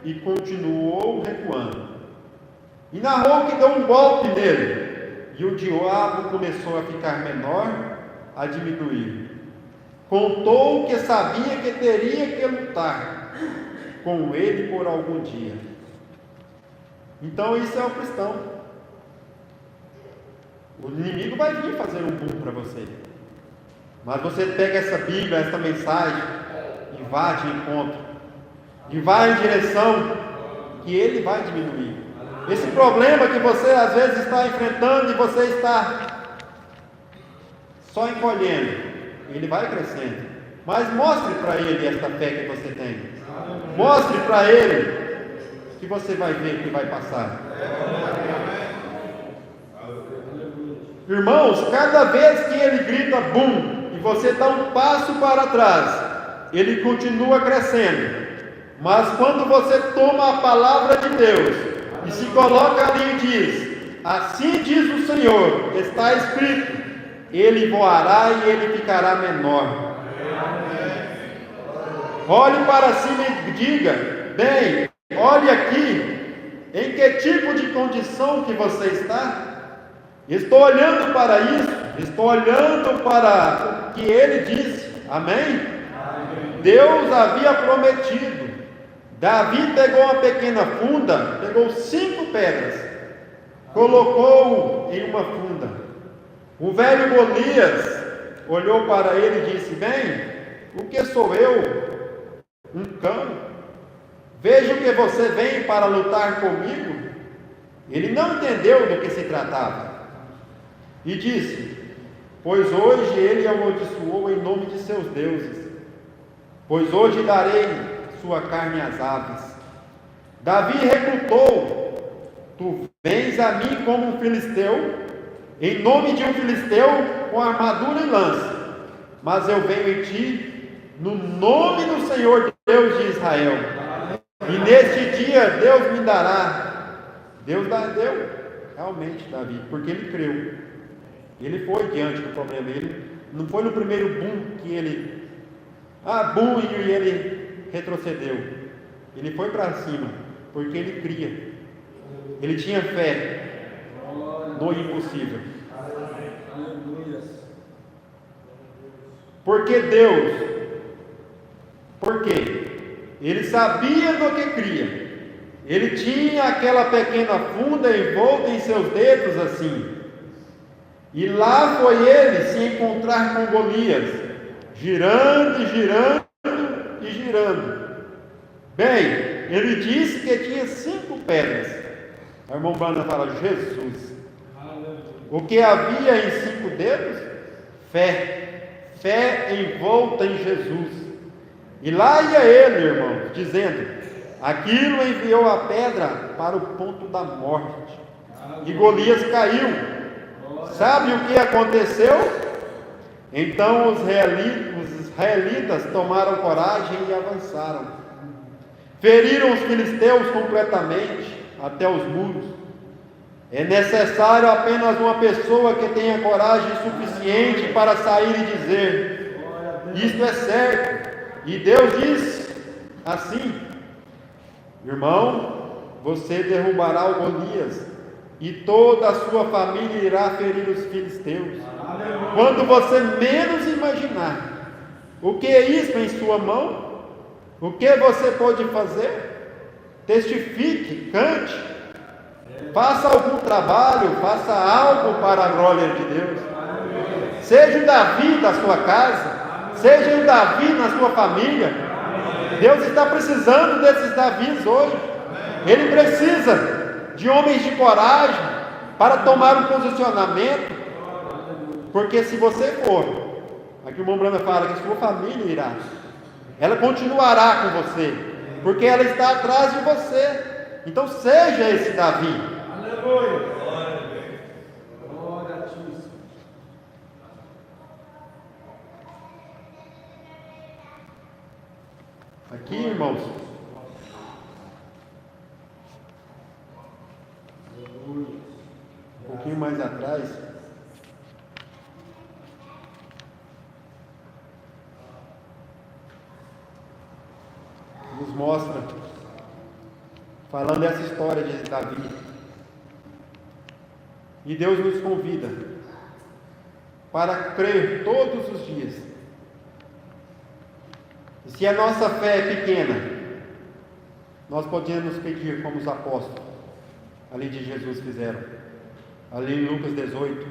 e continuou recuando. E narrou que deu um golpe nele. E o diabo começou a ficar menor, a diminuir. Contou que sabia que teria que lutar com ele por algum dia. Então isso é o cristão. O inimigo vai vir fazer um boom para você. Mas você pega essa Bíblia, essa mensagem, e vai de encontro. E vai em direção que ele vai diminuir. Esse problema que você às vezes está enfrentando e você está só encolhendo, ele vai crescendo. Mas mostre para ele esta fé que você tem. Mostre para ele que você vai ver que vai passar. Irmãos, cada vez que ele grita bum e você dá um passo para trás, ele continua crescendo. Mas quando você toma a palavra de Deus e se coloca ali e diz: assim diz o Senhor, está escrito, ele voará e ele ficará menor. Olhe para cima e diga: bem, olhe aqui, em que tipo de condição que você está? Estou olhando para isso, estou olhando para o que ele disse, amém? Deus havia prometido. Davi pegou uma pequena funda, pegou 5 pedras, colocou em uma funda. O velho Golias olhou para ele e disse: bem, o que sou eu? Um cão? Vejo que você vem para lutar comigo. Ele não entendeu do que se tratava. E disse: pois hoje ele amaldiçoou em nome de seus deuses. Pois hoje darei sua carne às aves. Davi recrutou: tu vens a mim como um filisteu, em nome de um filisteu com armadura e lança. Mas eu venho em ti no nome do Senhor Deus de Israel. E neste dia Deus me dará. Deus deu realmente Davi, porque ele creu. Ele foi diante do problema. Ele não foi no primeiro boom que ele e ele retrocedeu. Ele foi para cima, porque ele cria. Ele tinha fé no impossível. Porque Deus, ele sabia do que cria. Ele tinha aquela pequena funda envolta em seus dedos assim. E lá foi ele se encontrar com Golias, girando e girando e girando. Bem, ele disse que tinha 5 pedras. A irmã Brana fala: Jesus. O que havia em 5 dedos? Fé envolta em Jesus. E lá ia ele, irmãos, dizendo: aquilo enviou a pedra para o ponto da morte. E Golias caiu. Sabe o que aconteceu? Então os israelitas tomaram coragem e avançaram. Feriram os filisteus completamente até os muros. É necessário apenas uma pessoa que tenha coragem suficiente para sair e dizer: isto é certo. E Deus disse assim: irmão, você derrubará o Golias, e toda a sua família irá ferir os filisteus. Quando você menos imaginar. O que é isso em sua mão? O que você pode fazer? Testifique, cante, faça algum trabalho, faça algo para a glória de Deus. Seja o Davi da sua casa, seja o Davi na sua família. Deus está precisando desses Davis hoje. Ele precisa de homens de coragem para tomar um posicionamento, porque se você for, aqui o irmão Brana fala que sua família irá, ela continuará com você, porque ela está atrás de você. Então seja esse Davi. Aleluia. Glória a Deus. Aqui, irmãos, um pouquinho mais atrás, nos mostra, falando dessa história de Davi. E Deus nos convida para crer todos os dias. E se a nossa fé é pequena, nós podemos pedir como os apóstolos ali de Jesus fizeram, ali em Lucas 18: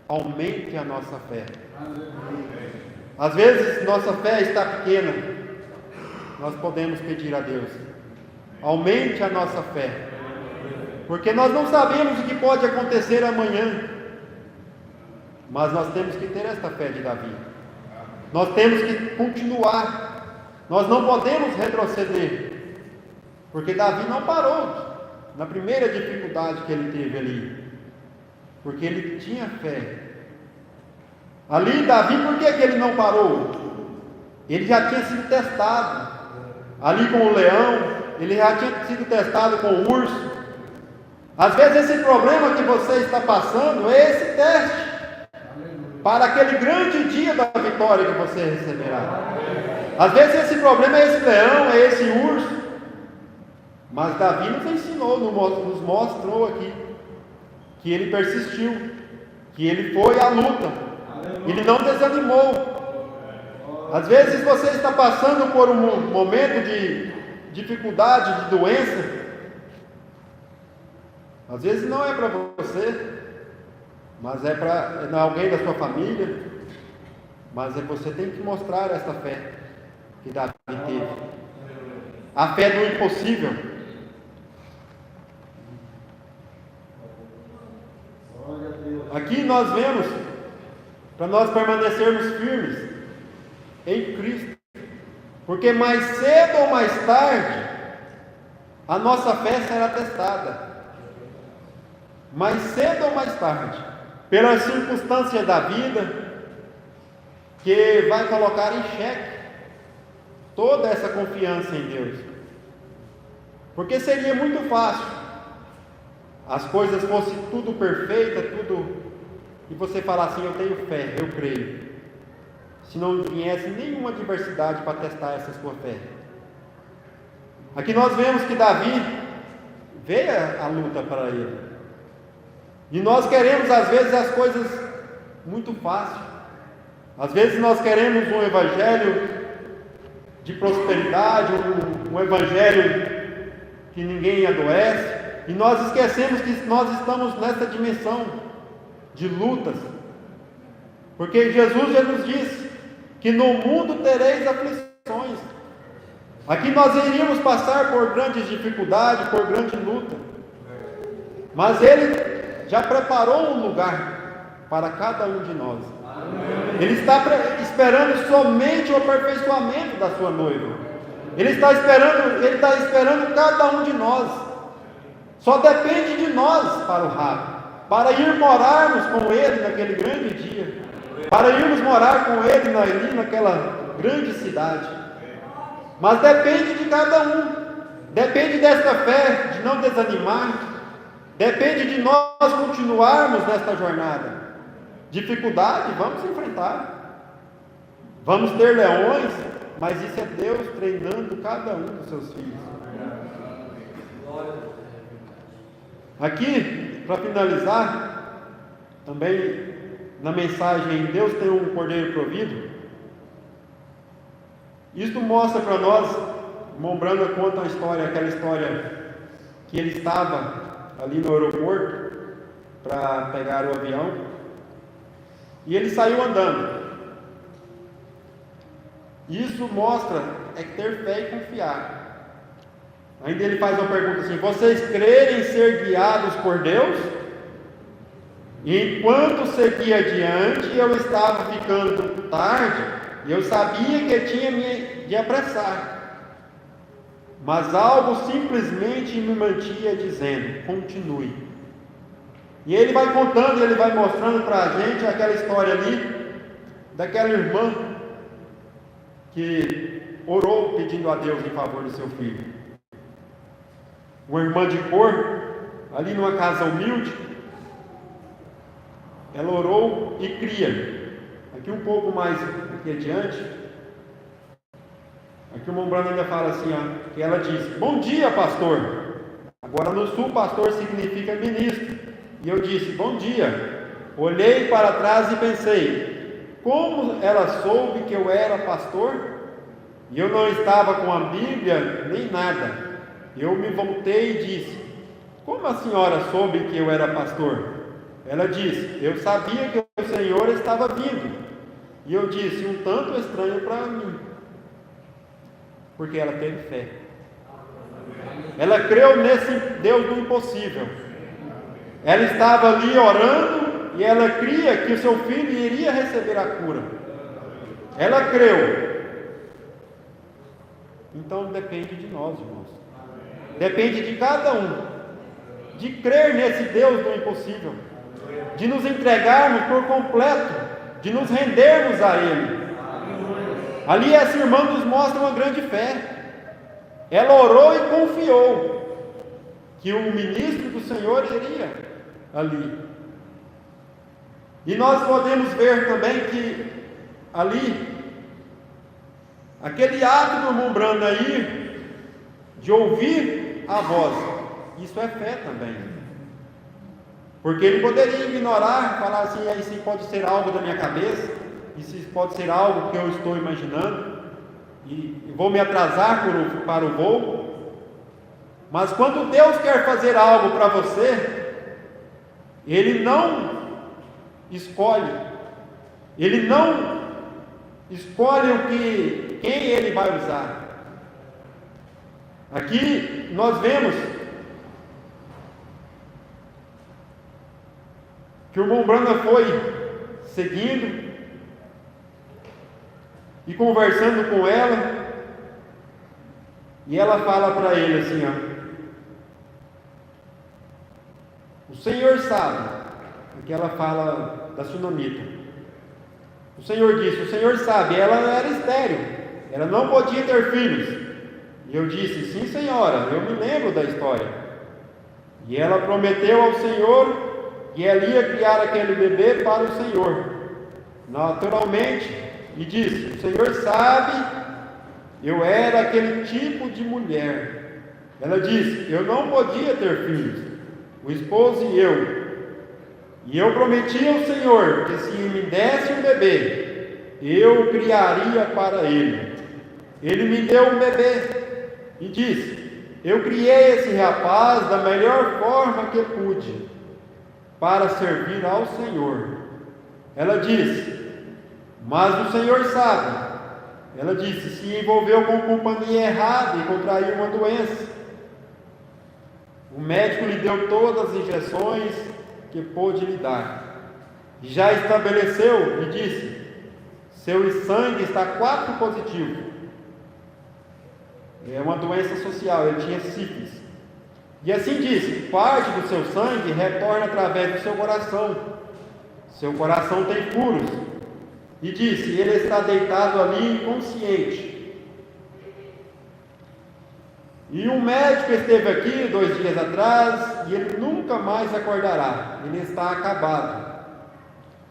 aumente a nossa fé. Às vezes nossa fé está pequena, nós podemos pedir a Deus: aumente a nossa fé, porque nós não sabemos o que pode acontecer amanhã, mas nós temos que ter esta fé de Davi. Nós temos que continuar, nós não podemos retroceder, porque Davi não parou na primeira dificuldade que ele teve ali, porque ele tinha fé. Ali Davi, por que ele não parou? Ele já tinha sido testado, ali com o leão, ele já tinha sido testado com o urso. Às vezes esse problema que você está passando é esse teste, para aquele grande dia da vitória que você receberá. Às vezes esse problema é esse leão, é esse urso. Mas Davi nos ensinou, nos mostrou aqui, que ele persistiu, que ele foi à luta, ele não desanimou. Às vezes você está passando por um momento de dificuldade, de doença. Às vezes não é para você, mas é para alguém da sua família. Mas você tem que mostrar essa fé que Davi teve. A fé do impossível. Aqui nós vemos, para nós permanecermos firmes em Cristo, porque mais cedo ou mais tarde, a nossa fé será testada. Mais cedo ou mais tarde, pelas circunstâncias da vida, que vai colocar em xeque toda essa confiança em Deus. Porque seria muito fácil, as coisas fossem tudo perfeita, tudo, e você falar assim: eu tenho fé, eu creio, se não viesse nenhuma adversidade para testar essa sua fé. Aqui nós vemos que Davi veio a luta para ele, e nós queremos às vezes as coisas muito fácil. Às vezes nós queremos um evangelho de prosperidade, um evangelho que ninguém adoece, e nós esquecemos que nós estamos nessa dimensão de lutas, porque Jesus já nos disse que no mundo tereis aflições. Aqui nós iríamos passar por grandes dificuldades, por grande luta, mas Ele já preparou um lugar para cada um de nós. Ele está esperando somente o aperfeiçoamento da sua noiva. Ele está esperando cada um de nós. Só depende de nós para o rapto, para ir morarmos com Ele naquele grande dia, para irmos morar com Ele ali naquela grande cidade. Mas depende de cada um, depende desta fé, de não desanimar, depende de nós continuarmos nesta jornada. Dificuldade, vamos enfrentar, vamos ter leões, mas isso é Deus treinando cada um dos seus filhos. Aqui, para finalizar, também na mensagem Deus tem um cordeiro provido. Isto mostra para nós, Mombrana conta a história, aquela história que ele estava ali no aeroporto para pegar o avião, e ele saiu andando. Isso mostra ter fé e confiar. Ainda ele faz uma pergunta assim: vocês crerem ser guiados por Deus? E enquanto seguia adiante, eu estava ficando tarde, e eu sabia que tinha de apressar, mas algo simplesmente me mantinha dizendo: continue. E ele vai contando, ele vai mostrando para a gente aquela história ali, daquela irmã que orou pedindo a Deus em favor do seu filho. Uma irmã de cor, ali numa casa humilde, ela orou e cria. Aqui um pouco mais aqui adiante, aqui o Mombrana ainda fala assim, ó, que ela diz: bom dia, pastor. Agora no sul, pastor significa ministro. E eu disse: bom dia. Olhei para trás e pensei: como ela soube que eu era pastor? E eu não estava com a Bíblia nem nada. Eu me voltei e disse: como a senhora soube que eu era pastor? Ela disse: eu sabia que o Senhor estava vindo. E eu disse: um tanto estranho para mim. Porque ela teve fé. Ela creu nesse Deus do impossível. Ela estava ali orando e ela cria que o seu filho iria receber a cura. Ela creu. Então depende de nós, irmãos. Depende de cada um, de crer nesse Deus do impossível, de nos entregarmos por completo, de nos rendermos a Ele. Ali essa irmã nos mostra uma grande fé. Ela orou e confiou que o ministro do Senhor iria ali. E nós podemos ver também que ali, aquele ato do Mombrana aí, de ouvir a voz, isso é fé também. Porque ele poderia ignorar, falar assim: isso pode ser algo da minha cabeça, isso pode ser algo que eu estou imaginando, e vou me atrasar para o voo. Mas quando Deus quer fazer algo para você, Ele não escolhe, Ele não escolhe quem ele vai usar. Aqui nós vemos que o irmão Branham foi seguindo e conversando com ela, e ela fala para ele assim, o Senhor sabe, porque ela fala da sunamita. O Senhor disse, o Senhor sabe, ela era estéril, ela não podia ter filhos. E eu disse, sim senhora, eu me lembro da história. E ela prometeu ao Senhor que ela ia criar aquele bebê para o Senhor, naturalmente, e disse, o Senhor sabe, eu era aquele tipo de mulher. Ela disse, eu não podia ter filhos, o esposo e eu prometi ao Senhor que se me desse um bebê, eu o criaria para ele. Ele me deu um bebê e disse, eu criei esse rapaz da melhor forma que pude, para servir ao Senhor. Ela disse, mas o Senhor sabe. Ela disse, se envolveu com companhia errada e contraiu uma doença. O médico lhe deu todas as injeções que pôde lhe dar. Já estabeleceu e disse, seu sangue está 4 positivo. É uma doença social, ele tinha sífilis. E assim disse, parte do seu sangue retorna através do seu coração. Seu coração tem furos. E disse, ele está deitado ali inconsciente. E um médico esteve aqui 2 dias atrás, e ele nunca mais acordará. Ele está acabado.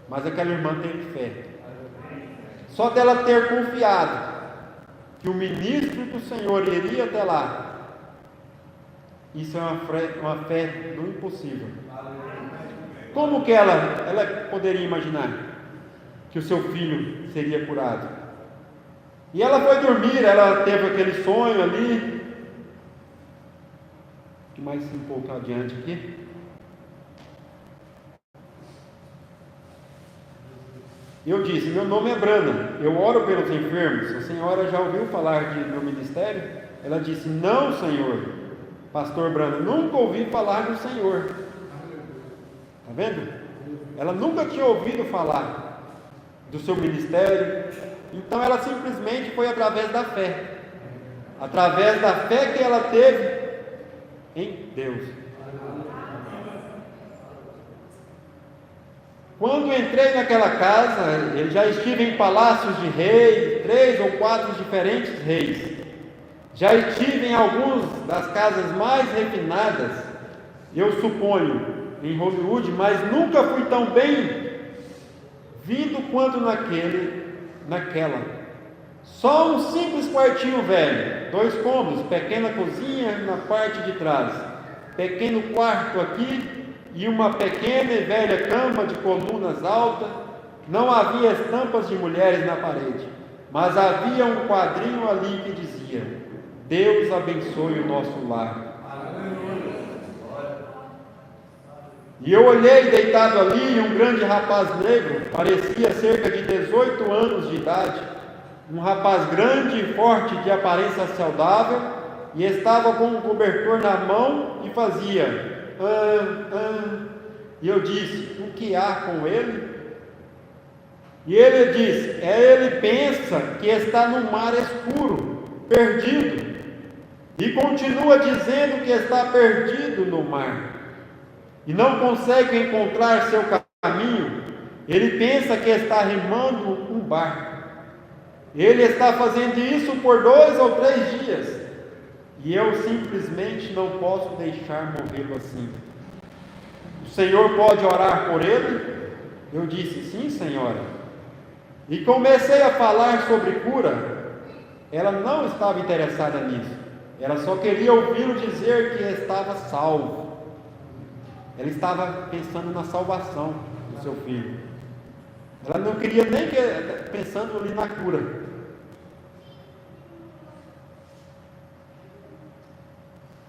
Mas aquela irmã teve fé. Só dela ter confiado que o ministro do Senhor iria até lá. Isso é uma fé do impossível. Como que ela poderia imaginar que o seu filho seria curado? E ela foi dormir, ela teve aquele sonho ali. O que mais um pouco adiante aqui? Eu disse, meu nome é Brana, eu oro pelos enfermos. A senhora já ouviu falar de meu ministério? Ela disse, não, Senhor, pastor Brana, nunca ouvi falar do Senhor. Está vendo? Ela nunca tinha ouvido falar do seu ministério. Então ela simplesmente foi através da fé. Através da fé que ela teve em Deus. Quando entrei naquela casa, eu já estive em palácios de reis, 3 ou 4 diferentes reis. Já estive em algumas das casas mais refinadas, eu suponho, em Hollywood, mas nunca fui tão bem vindo quanto naquela. Só um simples quartinho velho, 2 cômodos, pequena cozinha na parte de trás, pequeno quarto aqui, e uma pequena e velha cama de colunas altas. Não havia estampas de mulheres na parede, mas havia um quadrinho ali que dizia, Deus abençoe o nosso lar. E eu olhei deitado ali, um grande rapaz negro, parecia cerca de 18 anos de idade, um rapaz grande e forte, de aparência saudável, e estava com um cobertor na mão e fazia E eu disse, o que há com ele? E ele disse, ele pensa que está no mar escuro, perdido, e continua dizendo que está perdido no mar, e não consegue encontrar seu caminho. Ele pensa que está remando um barco. Ele está fazendo isso por 2 ou 3 dias, e eu simplesmente não posso deixar morrê-lo assim. O Senhor pode orar por ele? Eu disse, sim, senhora. E comecei a falar sobre cura. Ela não estava interessada nisso. Ela só queria ouvi-lo dizer que estava salvo. Ela estava pensando na salvação do seu filho. Ela não queria nem pensando ali na cura.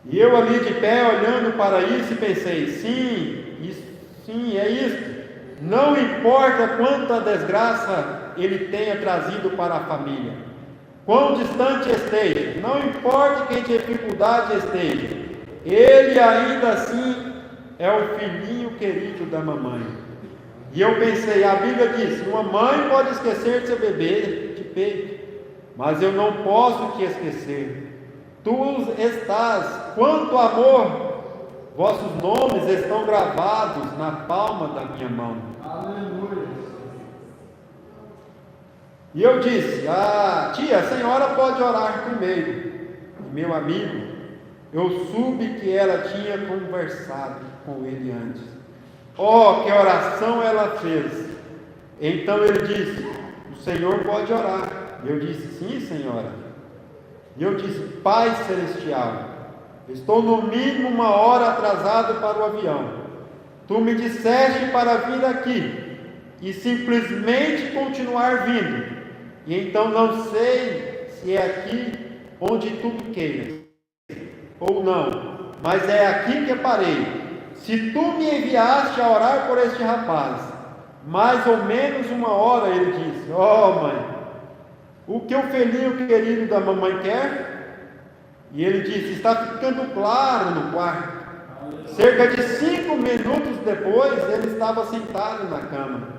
E eu ali de pé, olhando para isso, e pensei, sim, é isso. Não importa quanta desgraça Ele tenha trazido para a família. Quão distante esteja, não importa que em dificuldade esteja, ele ainda assim é o filhinho querido da mamãe. E eu pensei, a Bíblia diz, uma mãe pode esquecer de seu bebê de peito, mas eu não posso te esquecer. Tu estás, quanto amor, vossos nomes estão gravados na palma da minha mão. Aleluia. E eu disse, tia, a senhora pode orar primeiro. E meu amigo, eu soube que ela tinha conversado com ele antes. Oh, que oração ela fez! Então ele disse, o senhor pode orar. Eu disse, sim, senhora. E eu disse, Pai Celestial, estou no mínimo 1 hora atrasado para o avião. Tu me disseste para vir aqui e simplesmente continuar vindo. E então não sei se é aqui onde tu queiras ou não, mas é aqui que parei. Se tu me enviaste a orar por este rapaz, mais ou menos 1 hora, ele disse, oh mãe, o que o filhinho querido da mamãe quer? E ele disse, está ficando claro no quarto. Cerca de 5 minutos depois, ele estava sentado na cama.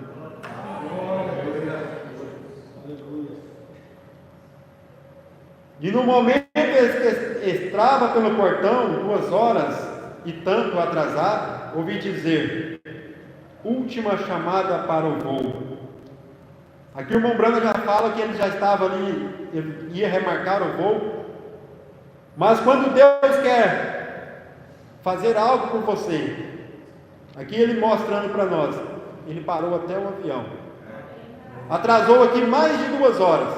E no momento que entrava pelo portão, 2 horas e tanto atrasado, ouvi dizer, última chamada para o voo. Aqui o irmão Brando já fala que ele já estava ali, ele ia remarcar o voo. Mas quando Deus quer fazer algo por você, aqui ele mostrando para nós, ele parou até o avião. Atrasou aqui mais de 2 horas,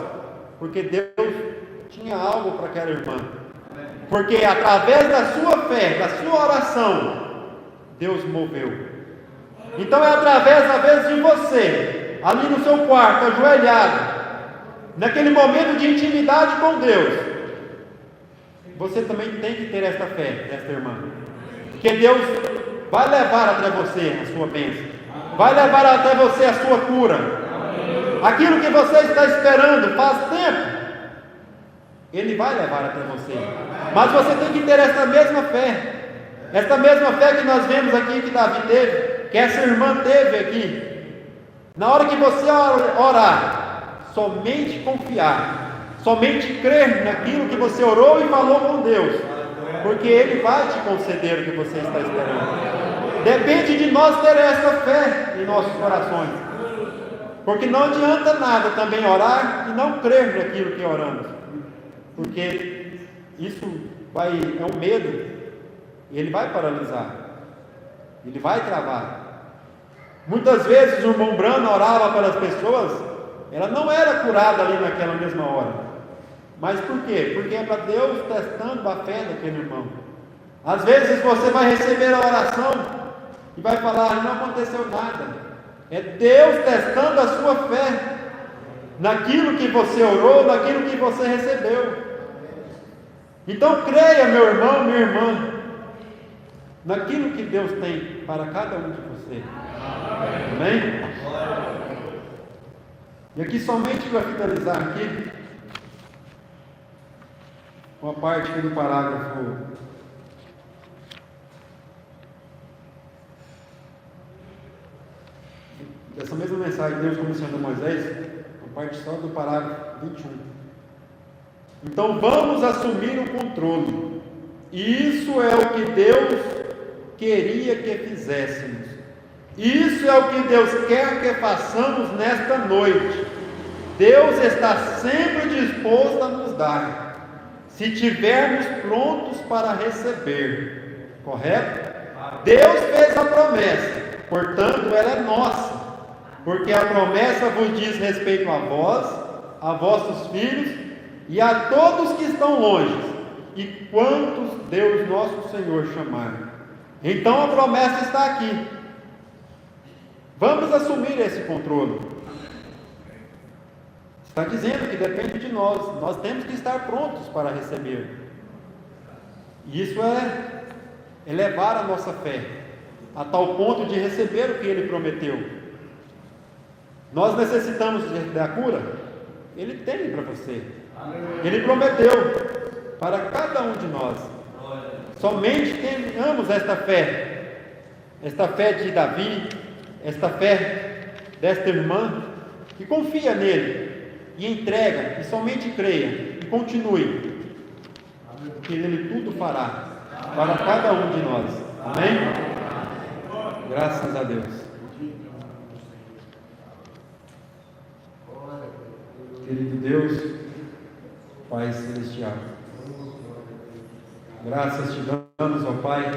porque Deus tinha algo para aquela irmã. Porque através da sua fé, da sua oração, Deus moveu. Então é através, às vezes, de você, ali no seu quarto, ajoelhado, naquele momento de intimidade com Deus, você também tem que ter esta fé, esta irmã. Porque Deus vai levar até você a sua bênção, vai levar até você a sua cura. Aquilo que você está esperando faz tempo, Ele vai levar até você. Mas você tem que ter esta mesma fé. Esta mesma fé que nós vemos aqui que Davi teve, que essa irmã teve aqui. Na hora que você orar, somente confiar, somente crer naquilo que você orou e falou com Deus, porque Ele vai te conceder o que você está esperando. Depende de nós ter essa fé em nossos corações, porque não adianta nada também orar e não crer naquilo que oramos, porque isso é um medo, e ele vai paralisar, ele vai travar. Muitas vezes o irmão Brano orava pelas pessoas, ela não era curada ali naquela mesma hora. Mas por quê? Porque é para Deus testando a fé daquele irmão. Às vezes você vai receber a oração e vai falar, não aconteceu nada. É Deus testando a sua fé naquilo que você orou, naquilo que você recebeu. Então creia, meu irmão, minha irmã, naquilo que Deus tem para cada um de você. Amém? E aqui somente para finalizar aqui, uma parte aqui do parágrafo dessa mesma mensagem, Deus comissionou Moisés, uma parte só do parágrafo 21. Então vamos assumir o controle. Isso é o que Deus queria que fizéssemos. Isso é o que Deus quer que façamos nesta noite. Deus está sempre disposto a nos dar, se tivermos prontos para receber. Correto? Deus fez a promessa, portanto ela é nossa, porque a promessa vos diz respeito a vós, a vossos filhos e a todos que estão longe, e quantos Deus nosso Senhor chamar. Então a promessa está aqui. Vamos assumir esse controle. Está dizendo que depende de nós. Nós temos que estar prontos para receber. E isso é elevar a nossa fé a tal ponto de receber o que Ele prometeu. Nós necessitamos da cura? Ele tem para você. Ele prometeu para cada um de nós. Somente tenhamos esta fé de Davi, esta fé desta irmã, que confia nele, e entrega, e somente creia, e continue, que ele tudo fará, para cada um de nós, amém? Graças a Deus. Querido Deus, Pai Celestial, graças te damos, ó Pai,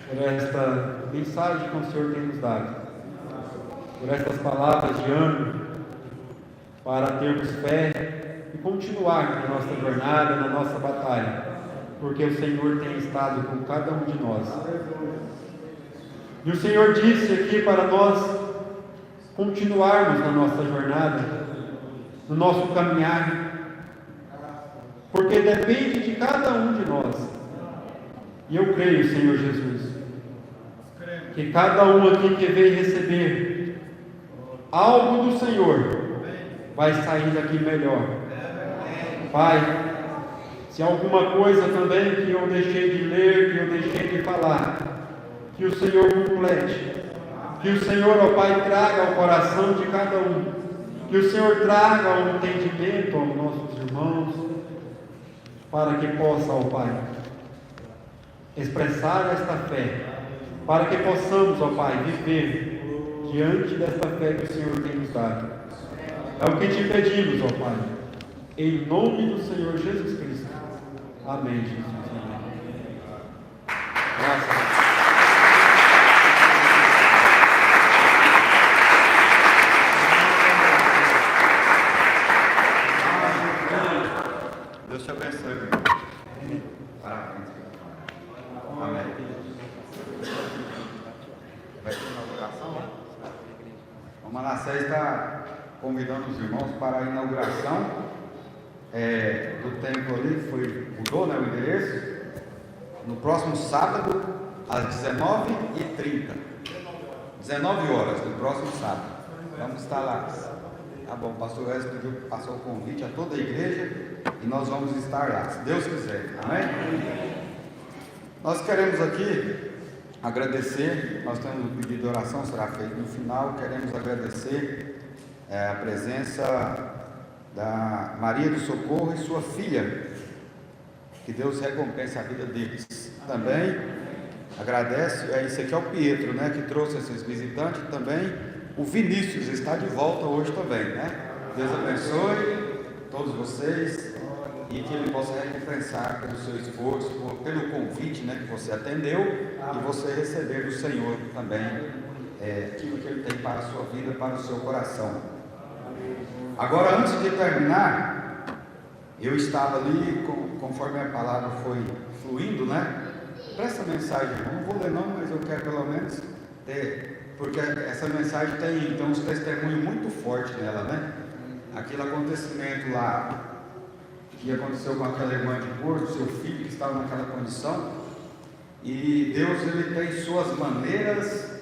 por esta mensagem que o Senhor tem nos dado, por estas palavras de ânimo, para termos fé e continuar na nossa jornada, na nossa batalha, porque o Senhor tem estado com cada um de nós. E o Senhor disse aqui para nós continuarmos na nossa jornada, no nosso caminhar, porque depende de cada um de nós. E eu creio, Senhor Jesus, que cada um aqui que veio receber algo do Senhor vai sair daqui melhor. Pai, se alguma coisa também que eu deixei de ler, que eu deixei de falar, que o Senhor complete, que o Senhor, ó Pai, traga ao coração de cada um, que o Senhor traga o entendimento aos nossos irmãos, para que possa, ó Pai, expressar esta fé, para que possamos, ó Pai, viver diante desta fé que o Senhor tem nos dado. É o que te pedimos, ó Pai, em nome do Senhor Jesus Cristo. Amém, Jesus. Amém. Graças a Deus. Deus te abençoe. Parabéns. Amém. Vai ter inauguração, né? O Manassés está convidando os irmãos para a inauguração do templo ali, mudou, né, o endereço, no próximo sábado, às 19h30. 19 horas, no próximo sábado. Vamos estar lá. Tá bom, o pastor Wesley passou o convite a toda a igreja e nós vamos estar lá, se Deus quiser. Amém? Nós queremos aqui agradecer, nós temos um pedido de oração, será feito no final. Queremos agradecer a presença da Maria do Socorro e sua filha, que Deus recompense a vida deles. Também agradece, esse aqui é o Pietro, né, que trouxe esses visitantes. Também o Vinícius está de volta hoje também, né? Deus abençoe todos vocês e que Ele possa recompensar pelo seu esforço, pelo convite, né, que você atendeu, e você receber do Senhor também aquilo que Ele tem para a sua vida, para o seu coração. Agora, antes de terminar, eu estava ali, conforme a palavra foi fluindo, né? Presta mensagem, não vou ler não, mas eu quero pelo menos ter, porque essa mensagem tem uns testemunhos muito fortes nela, né? Aquele acontecimento lá, que aconteceu com aquela irmã de Porto, seu filho que estava naquela condição, e Deus, Ele tem suas maneiras,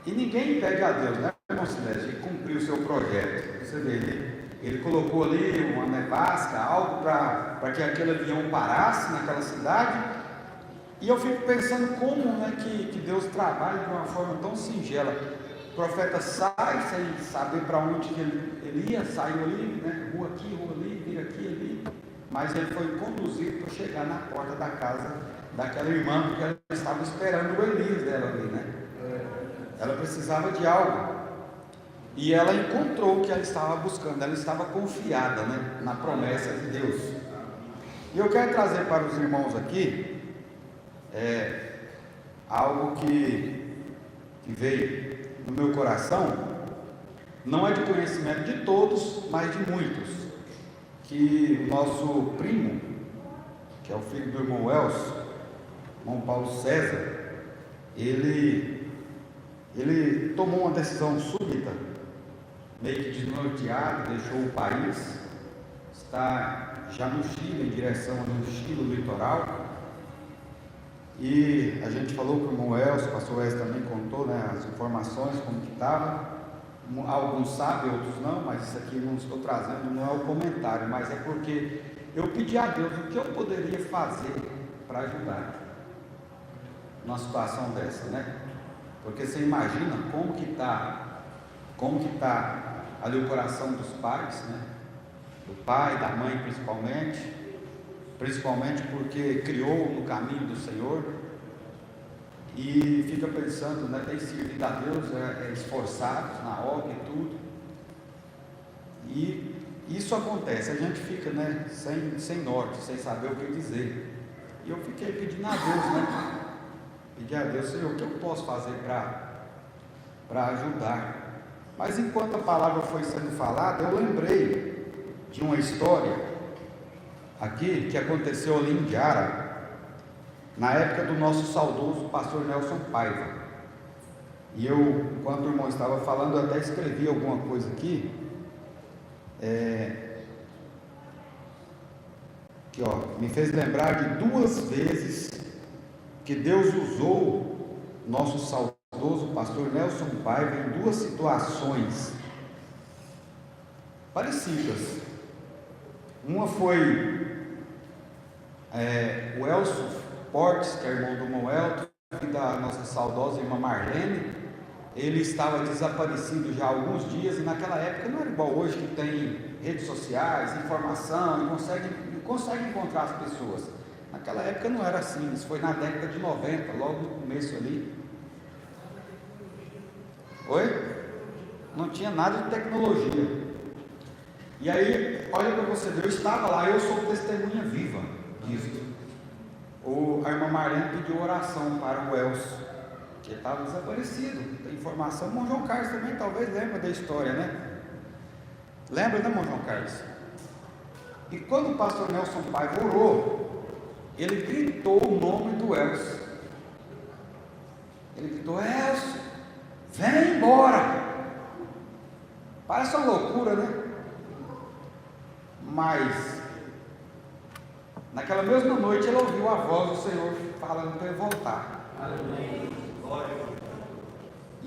e ninguém impede a Deus, né, irmão Silésio, de cumprir o seu projeto. Você vê, ele colocou ali uma nevasca, algo para que aquele avião parasse naquela cidade, e eu fico pensando como, né, que Deus trabalha de uma forma tão singela. O profeta sai sem saber para onde que ele ia, saiu ali, né, rua aqui, rua ali, vira aqui, ali, mas ele foi conduzido para chegar na porta da casa daquela irmã, porque ela estava esperando o Elias dela ali, né? Ela precisava de algo, e ela encontrou o que ela estava buscando. Ela estava confiada, né, na promessa de Deus. E eu quero trazer para os irmãos aqui algo que veio no meu coração. Não é de conhecimento de todos, mas de muitos, que o nosso primo, que é o filho do irmão Elcio, irmão Paulo César, ele tomou uma decisão súbita, meio que desnorteado, deixou o país, está já no Chile, em direção ao Chile litoral. E a gente falou com o irmão Elcio, o pastor Elcio também contou, né, as informações, como que estava, Alguns sabem, outros não, mas isso aqui não estou trazendo, não é o comentário, mas é porque eu pedi a Deus o que eu poderia fazer para ajudar numa situação dessa, né? Porque você imagina como que está ali o coração dos pais, né? Do pai, da mãe principalmente porque criou no caminho do Senhor e fica pensando, né? Tem servido a Deus, esforçados na obra e tudo, e isso acontece, a gente fica, né? Sem norte, sem saber o que dizer, e eu fiquei pedindo a Deus, né? Pedi a Deus, Senhor, o que eu posso fazer para ajudar? Mas enquanto a palavra foi sendo falada, eu lembrei de uma história aqui que aconteceu ali em Indiara, na época do nosso saudoso pastor Nelson Paiva. E eu, enquanto o irmão estava falando, eu até escrevi alguma coisa aqui, que me fez lembrar de 2 vezes que Deus usou nosso saudoso pastor Nelson Paiva em 2 situações parecidas. Uma foi o Elcio Portes, que é irmão do irmão Elton, e da nossa saudosa irmã Marlene. Ele estava desaparecido já há alguns dias, e naquela época não era igual hoje, que tem redes sociais, informação, e consegue encontrar as pessoas. Naquela época não era assim, isso foi na década de 90, logo no começo ali. Oi? Não tinha nada de tecnologia. E aí, olha para você ver, eu estava lá, eu sou testemunha viva disso. A irmã Marlene pediu oração para o Elcio, que estava desaparecido. Tem informação, o irmão João Carlos também talvez lembra da história, né? Lembra, né, irmão João Carlos? E quando o pastor Nelson Paiva orou, ele gritou o nome do Elcio. Ele gritou: Elcio, vem embora. Parece uma loucura, né? Mas naquela mesma noite ele ouviu a voz do Senhor falando para ele voltar. Amém.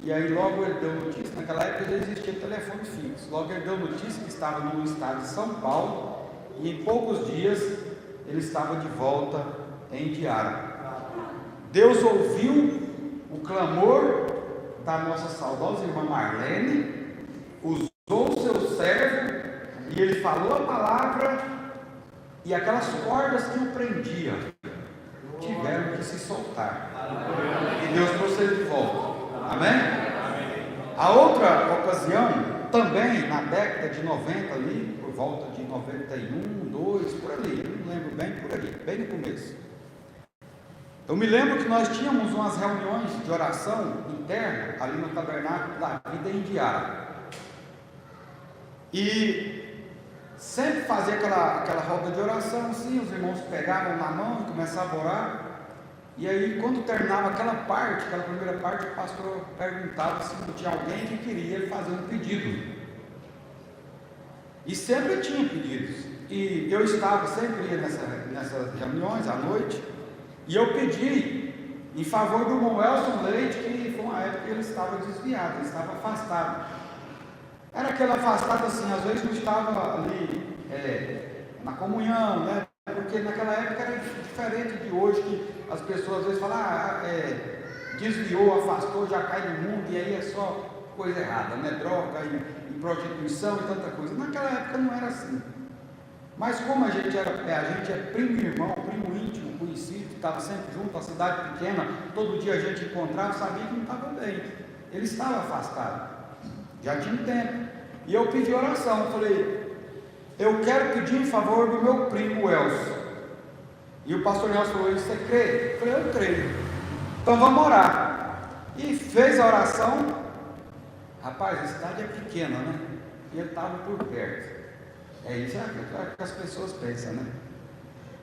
E aí logo ele deu notícia, naquela época já existia telefone fixo, logo ele deu notícia que estava no estado de São Paulo, e em poucos dias ele estava de volta em Indiara. Deus ouviu o clamor da nossa saudosa irmã Marlene, usou o seu servo, e ele falou a palavra, e aquelas cordas que o prendiam tiveram que se soltar, e Deus trouxe ele de volta. Amém? A outra ocasião, também na década de 90 ali, por volta de 91, 2, por ali, eu não lembro bem, por ali, bem no começo. Eu me lembro que nós tínhamos umas reuniões de oração interna ali no Tabernáculo da Vida em Indiara. E sempre fazia aquela roda de oração, assim, os irmãos pegavam na mão e começavam a orar. E aí, quando terminava aquela primeira parte, o pastor perguntava se tinha alguém que queria fazer um pedido. E sempre tinha pedidos. E eu estava, sempre ia nessas reuniões à noite, e eu pedi em favor do irmão Elson Leite, que foi uma época que ele estava desviado, ele estava afastado. Era aquele afastado assim, às vezes não estava ali na comunhão, né? Porque naquela época era diferente de hoje, que as pessoas às vezes falam, desviou, afastou, já cai no mundo, e aí é só coisa errada, né? Droga e prostituição e tanta coisa. Naquela época não era assim. Mas como a gente é primo irmão, primo íntimo, conhecido, estava sempre junto, a cidade pequena, todo dia a gente encontrava, sabia que não estava bem. Ele estava afastado, já tinha um tempo. E eu pedi oração, falei, eu quero pedir em favor do meu primo Elcio. E o pastor Nelson falou, você crê? Eu falei, eu creio. Então vamos orar. E fez a oração. Rapaz, a cidade é pequena, né? E ele estava por perto. É isso que as pessoas pensam, né?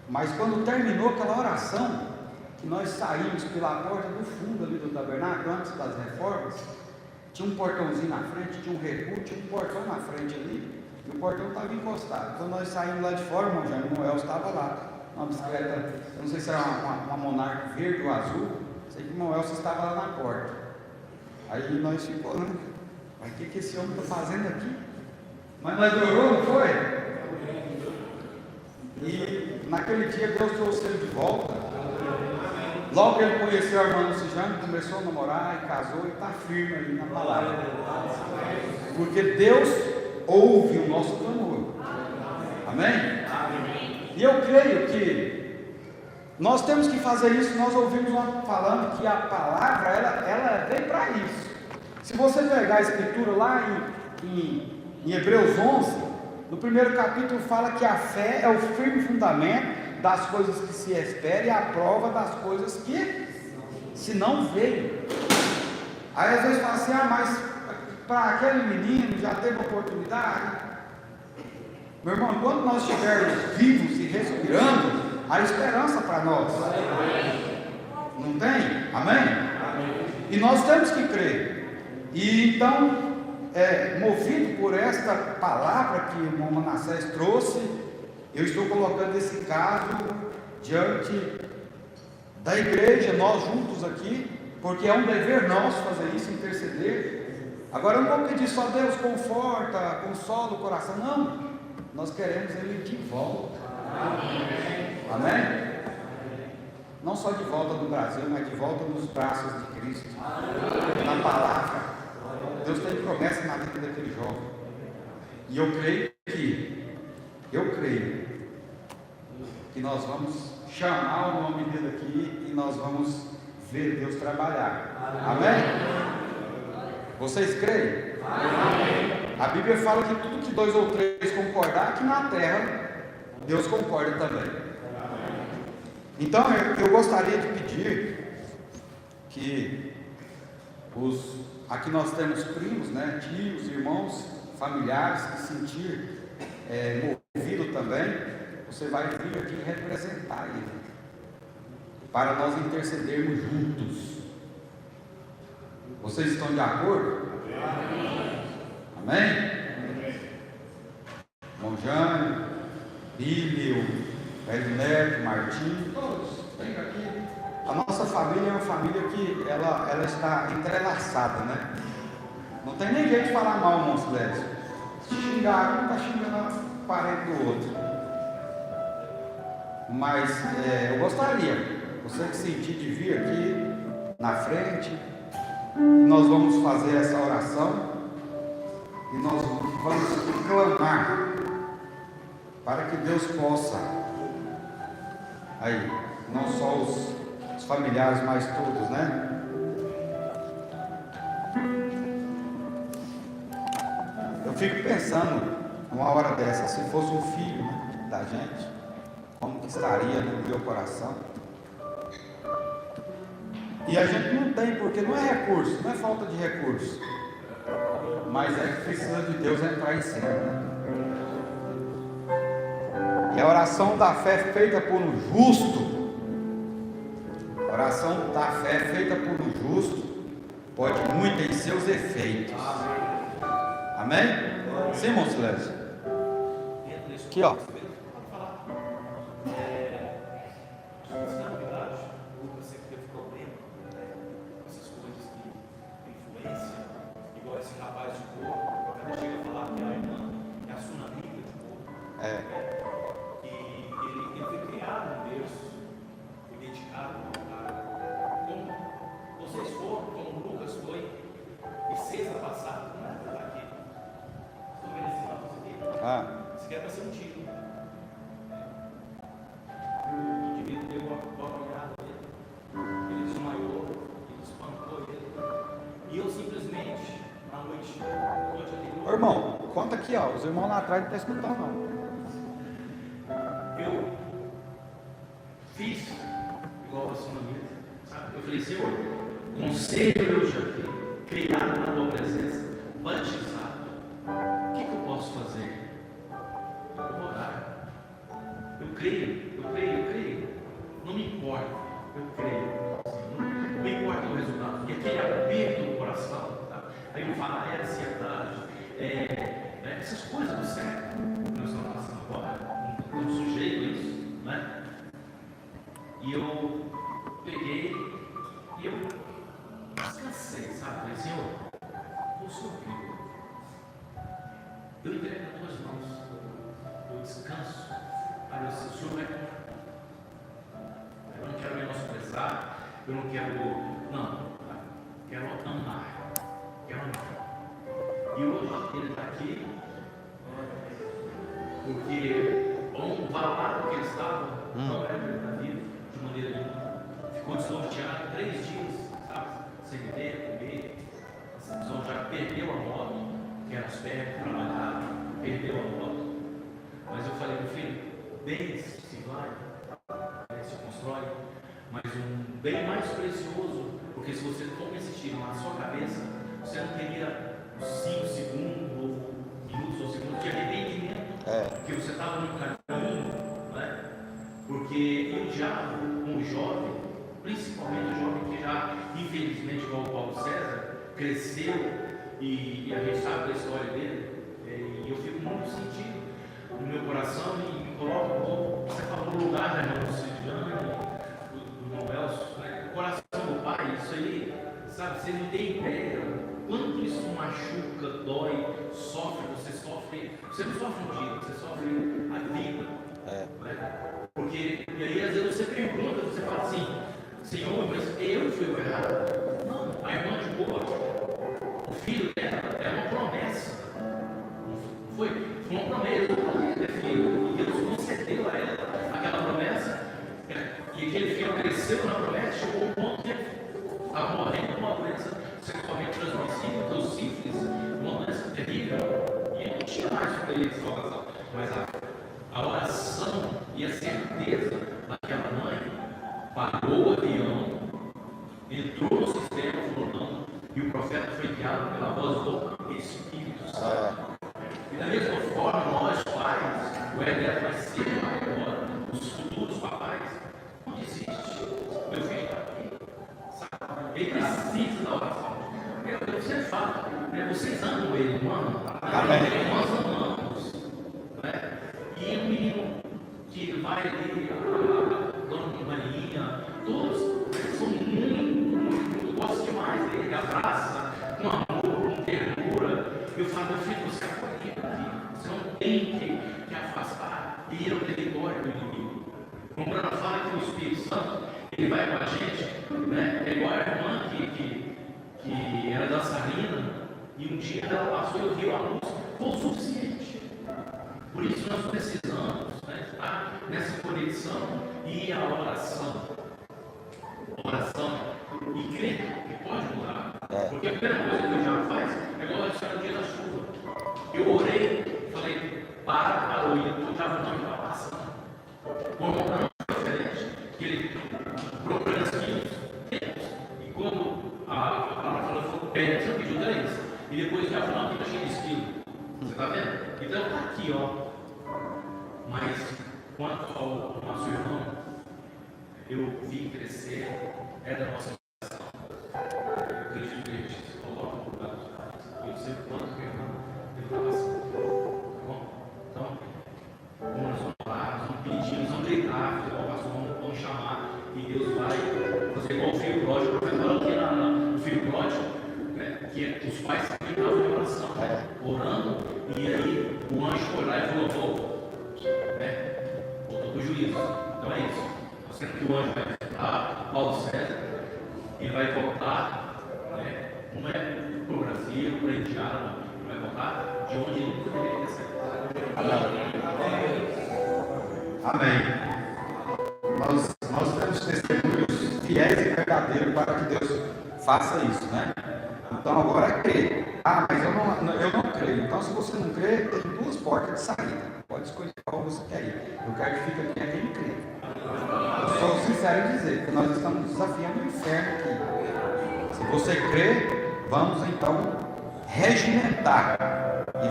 Mas quando terminou aquela oração, que nós saímos pela porta do fundo ali do tabernáculo, antes das reformas, tinha um portãozinho na frente, tinha um recuo, tinha um portão na frente ali, e o portão estava encostado. Então nós saímos lá de fora, o irmão Elcio estava lá, uma bicicleta, eu não sei se era uma Monarch verde ou azul, sei que o irmão Elcio estava lá na porta. Aí nós ficamos, né? Mas o que esse homem está fazendo aqui? Mas nós orou, não foi? E naquele dia Deus trouxe ele de volta. Logo que ele conheceu a irmã Luciane, começou a namorar e casou e está firme ali na palavra. Porque Deus ouve o nosso clamor. Amém? E eu creio que nós temos que fazer isso. Nós ouvimos falando que a palavra, ela vem para isso. Se você pegar a escritura lá em Hebreus 11, no primeiro capítulo fala que a fé é o firme fundamento das coisas que se espera e a prova das coisas que se não veem. Aí às vezes fala assim, mas para aquele menino já teve oportunidade. Meu irmão, quando nós estivermos vivos e respirando, há esperança para nós. Não tem? Amém? E nós temos que crer. E então, movido por esta palavra que o irmão Manassés trouxe, eu estou colocando esse caso diante da igreja, nós juntos aqui, porque é um dever nosso fazer isso, interceder. Agora eu não vou pedir só Deus conforta, consola o coração, não. Nós queremos Ele de volta. Amém? Não só de volta no Brasil, mas de volta nos braços de Cristo, na palavra. Deus tem promessa na vida daquele jovem. E eu creio que nós vamos chamar o nome dele aqui e nós vamos ver Deus trabalhar. Amém? Vocês creem? Amém. A Bíblia fala que tudo que 2 ou 3 concordar, aqui na terra, Deus concorda também. Então eu gostaria de pedir que aqui nós temos primos, né, tios, irmãos, familiares que sentir movido também, você vai vir aqui representar ele, para nós intercedermos juntos. Vocês estão de acordo? Amém? Irmão Jânio, Bíblio, Velho Neto, Martim, todos, vem aqui. A nossa família é uma família que ela está entrelaçada, né? Não tem nem jeito de falar mal, irmão Silésio. Se xingar, um está xingando o parente do outro. Mas eu gostaria, você que sentir de vir aqui na frente, nós vamos fazer essa oração e nós vamos clamar para que Deus possa, aí, não só os familiares, mas todos, né? Eu fico pensando, numa hora dessa, se fosse um filho, né, da gente, como que estaria no meu coração? E a gente não tem, porque não é recurso, não é falta de recurso, mas é que precisa de Deus entrar em cena, né? E a oração da fé feita por um justo, a oração da fé feita por um justo, pode muito em seus efeitos. Amém? Sim, irmão Silésio? Aqui, ó. Você quer para ser um tiro. O indivíduo deu uma olhada nele, ele desmaiou, ele espancou ele. E eu simplesmente, na noite anterior. Ô, irmão, conta aqui, ó. Os irmãos lá atrás não estão escutando, não. Eu fiz igual assim na vida, sabe? Eu falei, Senhor, conselho eu já vi, criado na tua presença, batizado. O que eu posso fazer? Eu vou orar. Eu creio. Não me importa, eu creio. Não me importa o resultado, porque aquele aperto no coração, tá? Aí eu falo, é ansiedade, essas coisas do século que nós estamos passando agora, estamos sujeitos a isso, né? E eu peguei e eu descansei, sabe? Falei, Senhor, o Senhor viu. eu entrego nas tuas mãos, eu descanso. Aí eu disse, o Senhor vai cuidar. Eu não quero menosprezar, eu não quero, não, quero amar, quero amar. E hoje ele está aqui, porque o valado que ele estava, não era para ele na vida, de maneira nenhuma. Ficou desnorteado 3 dias, sabe? Sem beber, comer, desnorteado, perdeu a moto, que era as pernas, trabalhava, perdeu a moto. Mas eu falei, meu filho, bens se vai, se constrói, mas um bem mais precioso, porque se você toma esse tiro na sua cabeça, você não teria 5 segundos, ou minutos ou segundos de arrependimento, porque você estava no caminho, né? Porque o diabo, um jovem, principalmente o jovem que já, infelizmente, igual o Paulo César, cresceu, e a gente sabe da história dele, e eu fico muito sentido no meu coração e me coloco, você falou no lugar da irmã Silviane, do irmão Elcio, né? O coração do pai, isso aí, sabe, você não tem ideia quanto isso machuca, dói, sofre, você não sofre um dia, você sofre a vida, né? Porque, e aí às vezes você pergunta, você fala assim, Senhor, mas eu fui o errado? Não, a irmã de boa, o filho dela é uma promessa, não foi uma promessa, e Deus concedeu a ela aquela promessa, e aquele filho cresceu na promessa, chegou um ponto que estava morrendo com uma doença sexualmente transmissível, do sífilis, uma doença terrível, e não tinha mais para ele salvação, mas a oração e a certeza daquela mãe pagou o avião, entrou no sistema, falou não, e o profeta foi guiado pela voz do Espírito Santo. E da mesma forma, nós pais, o Edé vai ser pai agora, os futuros papais, não desiste. Meu filho está aqui, sabe? Ele precisa da oração. Eu sempre falo, né? Vocês amam ele, não amam? Nós amamos. Né? E o menino que vai ali, a dona Marinha, todos são muito, eu gosto demais dele, abraça, com amor, com ternura. Eu falo, meu filho, você é acolhido aqui, você não tem que afastar e ir ao território do inimigo. Como ela fala que o Espírito Santo, ele vai com a gente, né? É igual a irmã que era dançarina, e um dia ela passou e ouviu a música, foi o suficiente. Por isso nós precisamos, né, estar nessa conexão e a oração. Oração e crer que pode mudar. Porque a primeira coisa que o diabo faz é igual a história do dia da chuva. Eu orei, falei, parou, e o diabo não estava passando. Como não é diferente, que ele procura as quilos. E quando a palavra falou, pede, você pediu 3. E depois o diabo não, fica cheio de esquilo. Você está vendo? Então está aqui, ó. Mas, quanto ao nosso irmão, eu vi crescer, é da nossa geração. Eu acredito que a gente se coloca no lugar dos pais. Eu sei o quanto meu irmão ele está passando. Tá bom? Então, como nós vamos falar, nós vamos pedir, nós vamos gritar, vamos chamar, e Deus vai fazer igual o filho pródigo. O professor falou aqui no filho pródigo, né, que os pais sempre estavam em oração, orando, e aí o anjo foi lá e falou, voltou para o juízo. Então é isso. Nós queremos que o anjo vai visitar Paulo César, ele vai voltar, né, não é para o Brasil, para a Indiana, ele vai voltar de onde ele nunca deveria ter saído. Amém. Nós temos testemunhos fiéis e verdadeiros para que Deus faça isso, né? Então agora é crer. Mas eu não creio. Então se você não crê, tem 2 portas de saída. Pode escolher qual você quer ir. Eu quero que fique aqui aquele crê. Eu sou sincero em dizer que nós estamos desafiando o inferno aqui. Se você crê, vamos então regimentar e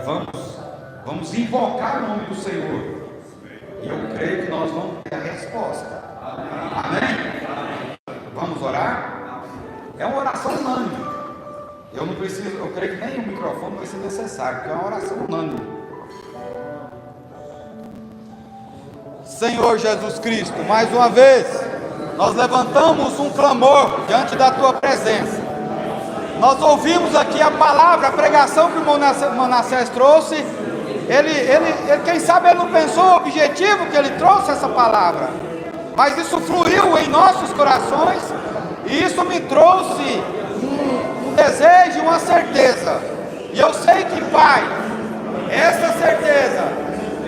vamos invocar o nome do Senhor. E eu creio que nós vamos ter a resposta. Amém? Vamos orar? É uma oração unânime. Eu creio que nem o microfone vai ser necessário, porque é uma oração unânime. Senhor Jesus Cristo, mais uma vez, nós levantamos um clamor diante da Tua presença. Nós ouvimos aqui a palavra, a pregação que o Manassés trouxe, quem sabe ele não pensou o objetivo que ele trouxe essa palavra, mas isso fluiu em nossos corações, e isso me trouxe um desejo e uma certeza. E eu sei que, Pai, essa certeza,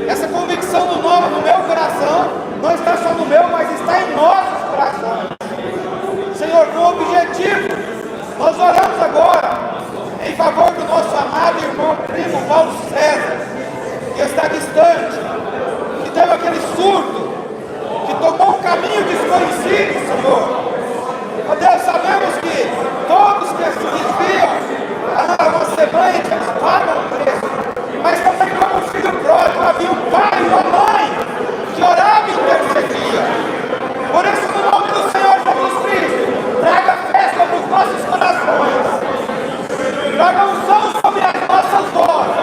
essa convicção no meu coração, não está só no meu, mas está em nossos corações. Senhor, com o objetivo, nós oramos agora em favor do nosso amado irmão primo Paulo César, que está distante, que teve aquele surto, que tomou um caminho desconhecido, Senhor. Ó Deus, sabemos que todos que se desviam a uma semente, eles pagam o preço, mas também como um filho pródigo, havia um pai e uma mãe que orava e intercedia. Por isso, no nome do Senhor Jesus Cristo, traga fé sobre os nossos corações, traga unção sobre as nossas vozes,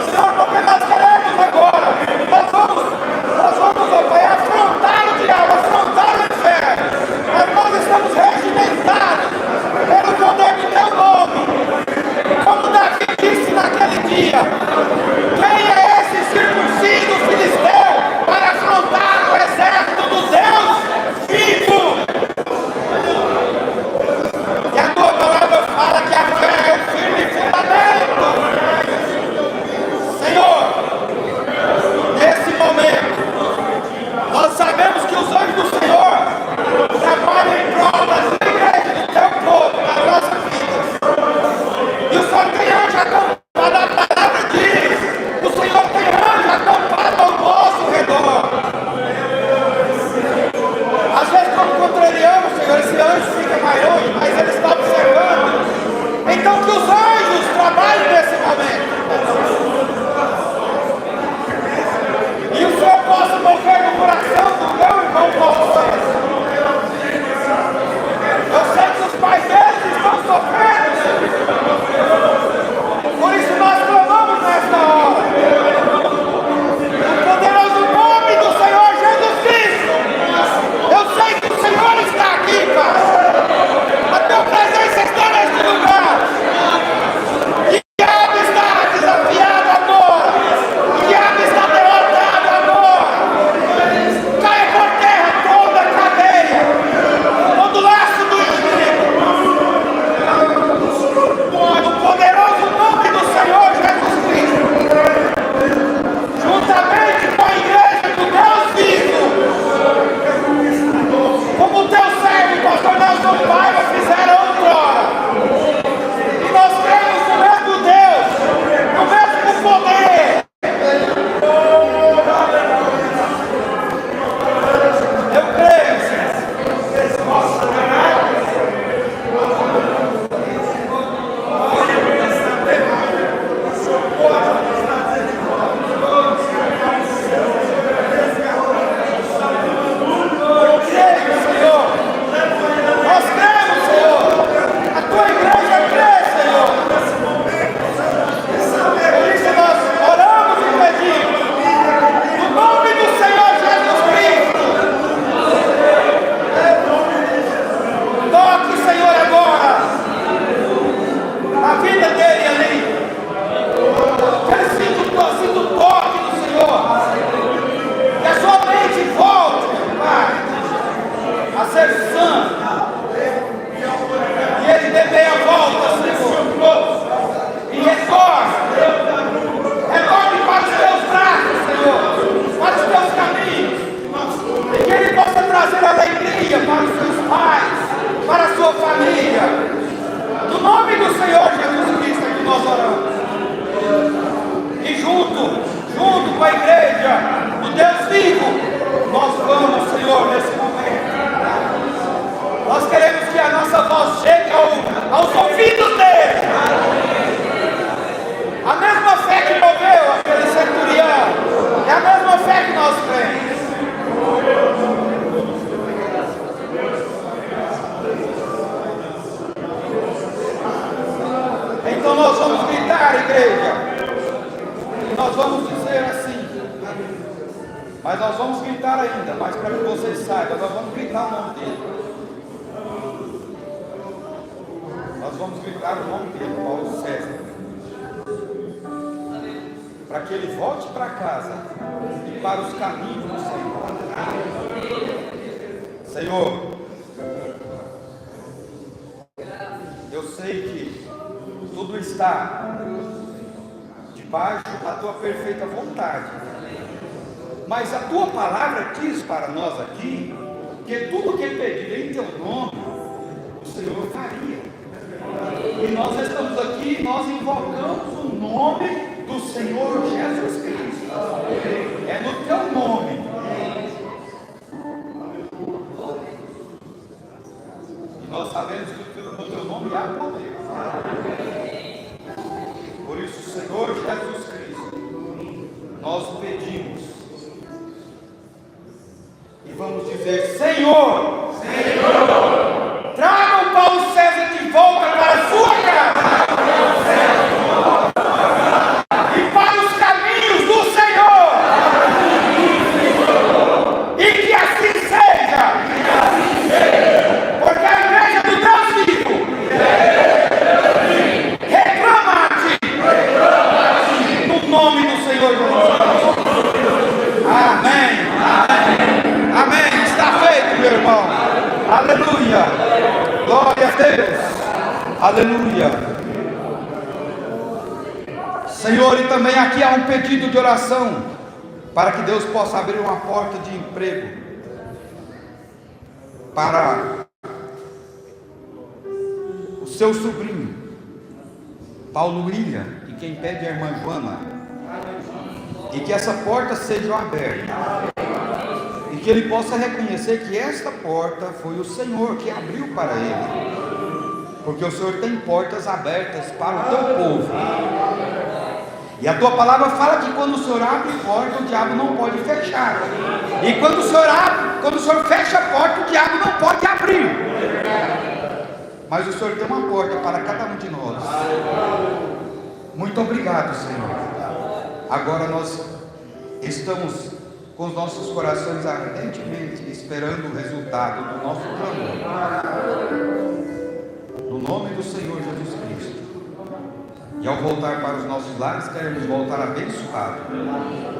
Senhor, porque nós queremos agora, nós vamos, ó Pai, afrontar o diabo, afrontar o inferno, mas nós estamos regimentados pelo poder do teu nome, como Davi disse naquele dia: quem é esse circunciso filisteu para afrontar o exército do Deus vivo? E a tua palavra fala que a fé é o firme fundamento. Senhor, nesse momento, nós sabemos que os anjos do Senhor trabalham em prol da igreja, do teu povo, da nossa vida. E o Senhor tem anjo acampado, a palavra diz: o Senhor tem anjo acampado ao nosso redor. Às vezes, quando contrariamos, Senhor, esse anjo fica mais longe, mas ele está observando. Então, que os anjos trabalhem nesse momento. E o Senhor possa mover no coração do meu irmão Paulo César. Eu sei que os pais deles estão sofrendo. Por isso nós clamamos nesta hora. No poderoso nome do Senhor Jesus Cristo. Eu sei que o Senhor está aqui, Pai. A tua presença está neste lugar. O diabo está desafiado agora. O diabo está derrotado agora. Caia por terra toda a cadeia, todo laço do inimigo. No poderoso nome do Senhor Jesus Cristo, juntamente com a igreja do Deus vivo, como o teu servo, pastor Nelson Paiva, fizeram outrora. E nós cremos no mesmo Deus, no mesmo poder. Eu creio, Senhor. Nós cremos, Senhor. A tua igreja crê, Senhor. Por isso nós oramos e pedimos, no nome do Senhor Jesus Cristo. Toque, Senhor, agora a vida dele ali. Que ele sinta o toque do Senhor. Que a sua mente volte, Pai, a ser santo. E ele dê meia volta, Senhor. E retorne para os teus braços, Senhor, para os teus caminhos. E que ele possa trazer alegria para os seus pais, para a sua família. No nome do Senhor Jesus Cristo é que nós oramos. E junto com a igreja do Deus vivo, nós vamos, Senhor, nesse momento. Nós queremos que a nossa voz chegue aos ouvidos dele. A mesma fé que moveu aquele centurião é a mesma fé que nós cremos. Então nós vamos gritar, igreja. Nós vamos dizer assim. Mas nós vamos gritar ainda, mas para que vocês saibam, nós vamos gritar o nome dele. Nós vamos gritar o nome dele, Paulo César. para que ele volte para casa e para os caminhos do Senhor. Senhor, eu sei que tudo está debaixo da tua perfeita vontade, mas a tua palavra diz para nós aqui que tudo que pedir em teu nome, o Senhor faria. E nós estamos aqui, nós invocamos o nome do Senhor Jesus Cristo. É no teu nome. E nós sabemos que no teu nome há poder. Por isso, Senhor Jesus Cristo, nós pedimos e vamos dizer: Senhor, Senhor, traga o Paulo César de volta para a sua casa e para os caminhos do Senhor, e que assim seja, porque a igreja do Deus vivo reclama a ti, no nome do Senhor Jesus. Amém. Amém. Está feito, meu irmão. Aleluia. Glória a Deus. Aleluia. Senhor, e também aqui há um pedido de oração para que Deus possa abrir uma porta de emprego para o seu sobrinho Paulo William, e quem pede é a irmã Joana, e que essa porta seja aberta, e que ele possa reconhecer que esta porta foi o Senhor que abriu para ele, porque o Senhor tem portas abertas para o teu povo, e a tua palavra fala que quando o Senhor abre a porta, o diabo não pode fechar, e quando o Senhor fecha a porta, o diabo não pode abrir, mas o Senhor tem uma porta para cada um de nós. Muito obrigado, Senhor. Agora nós estamos com os nossos corações ardentemente esperando o resultado do nosso clamor, no nome do Senhor Jesus Cristo. E ao voltar para os nossos lares, queremos voltar abençoados.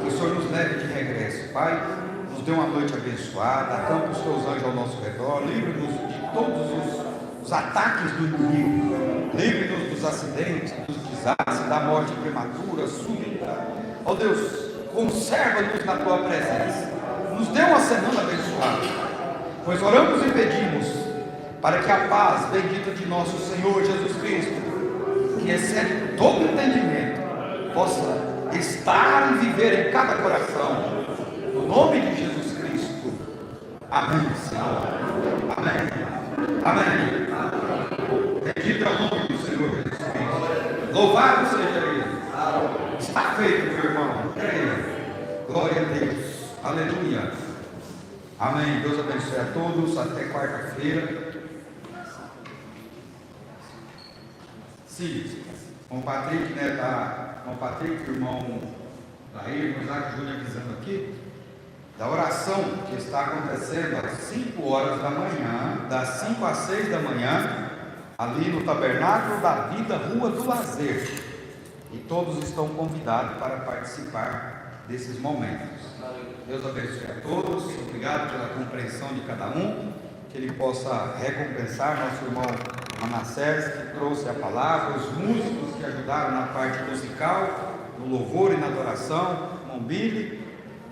Que o Senhor nos leve de regresso. Pai, nos dê uma noite abençoada, acampa os teus anjos ao nosso redor, livre-nos de todos os ataques do inimigo, livre-nos dos acidentes, dos desastres, da morte prematura, súbita. Ó Deus, conserva-nos na tua presença, nos dê uma semana abençoada, pois oramos e pedimos para que a paz bendita de nosso Senhor Jesus Cristo, que excede todo entendimento, possa estar e viver em cada coração, no nome de Jesus Cristo. Amém, Senhor. Amém. Amém. Bendito é o nome do Senhor Jesus Cristo. Louvado seja Ele. Está feito, meu irmão. Creia. Glória a Deus. Aleluia. Amém. Deus abençoe a todos. Até quarta-feira. Sim. Com o Patrick, com o Patrick, irmão Daí, o Isaac Júnior avisando aqui, da oração que está acontecendo às 5 horas da manhã, das 5 às 6 da manhã, ali no Tabernáculo da Vida, Rua do Lazer. E todos estão convidados para participar desses momentos. Deus abençoe a todos, obrigado pela compreensão de cada um, que Ele possa recompensar nosso irmão Manassés, que trouxe a palavra, os músicos que ajudaram na parte musical, no louvor e na adoração, Mombile,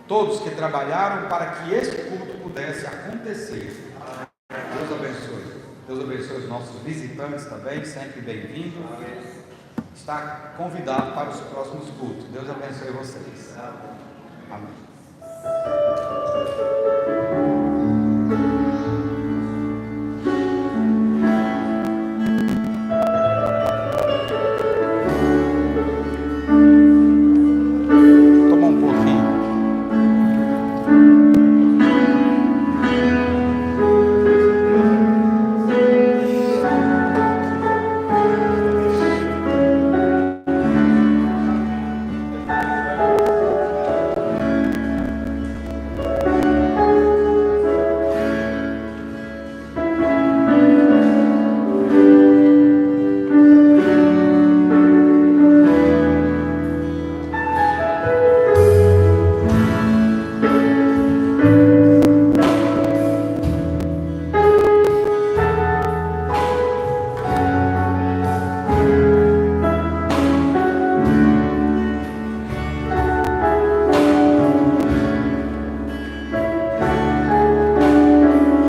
todos que trabalharam para que este culto pudesse acontecer. Deus abençoe. Deus abençoe os nossos visitantes também, sempre bem-vindo. Está convidado para os próximos cultos. Deus abençoe vocês. Amém.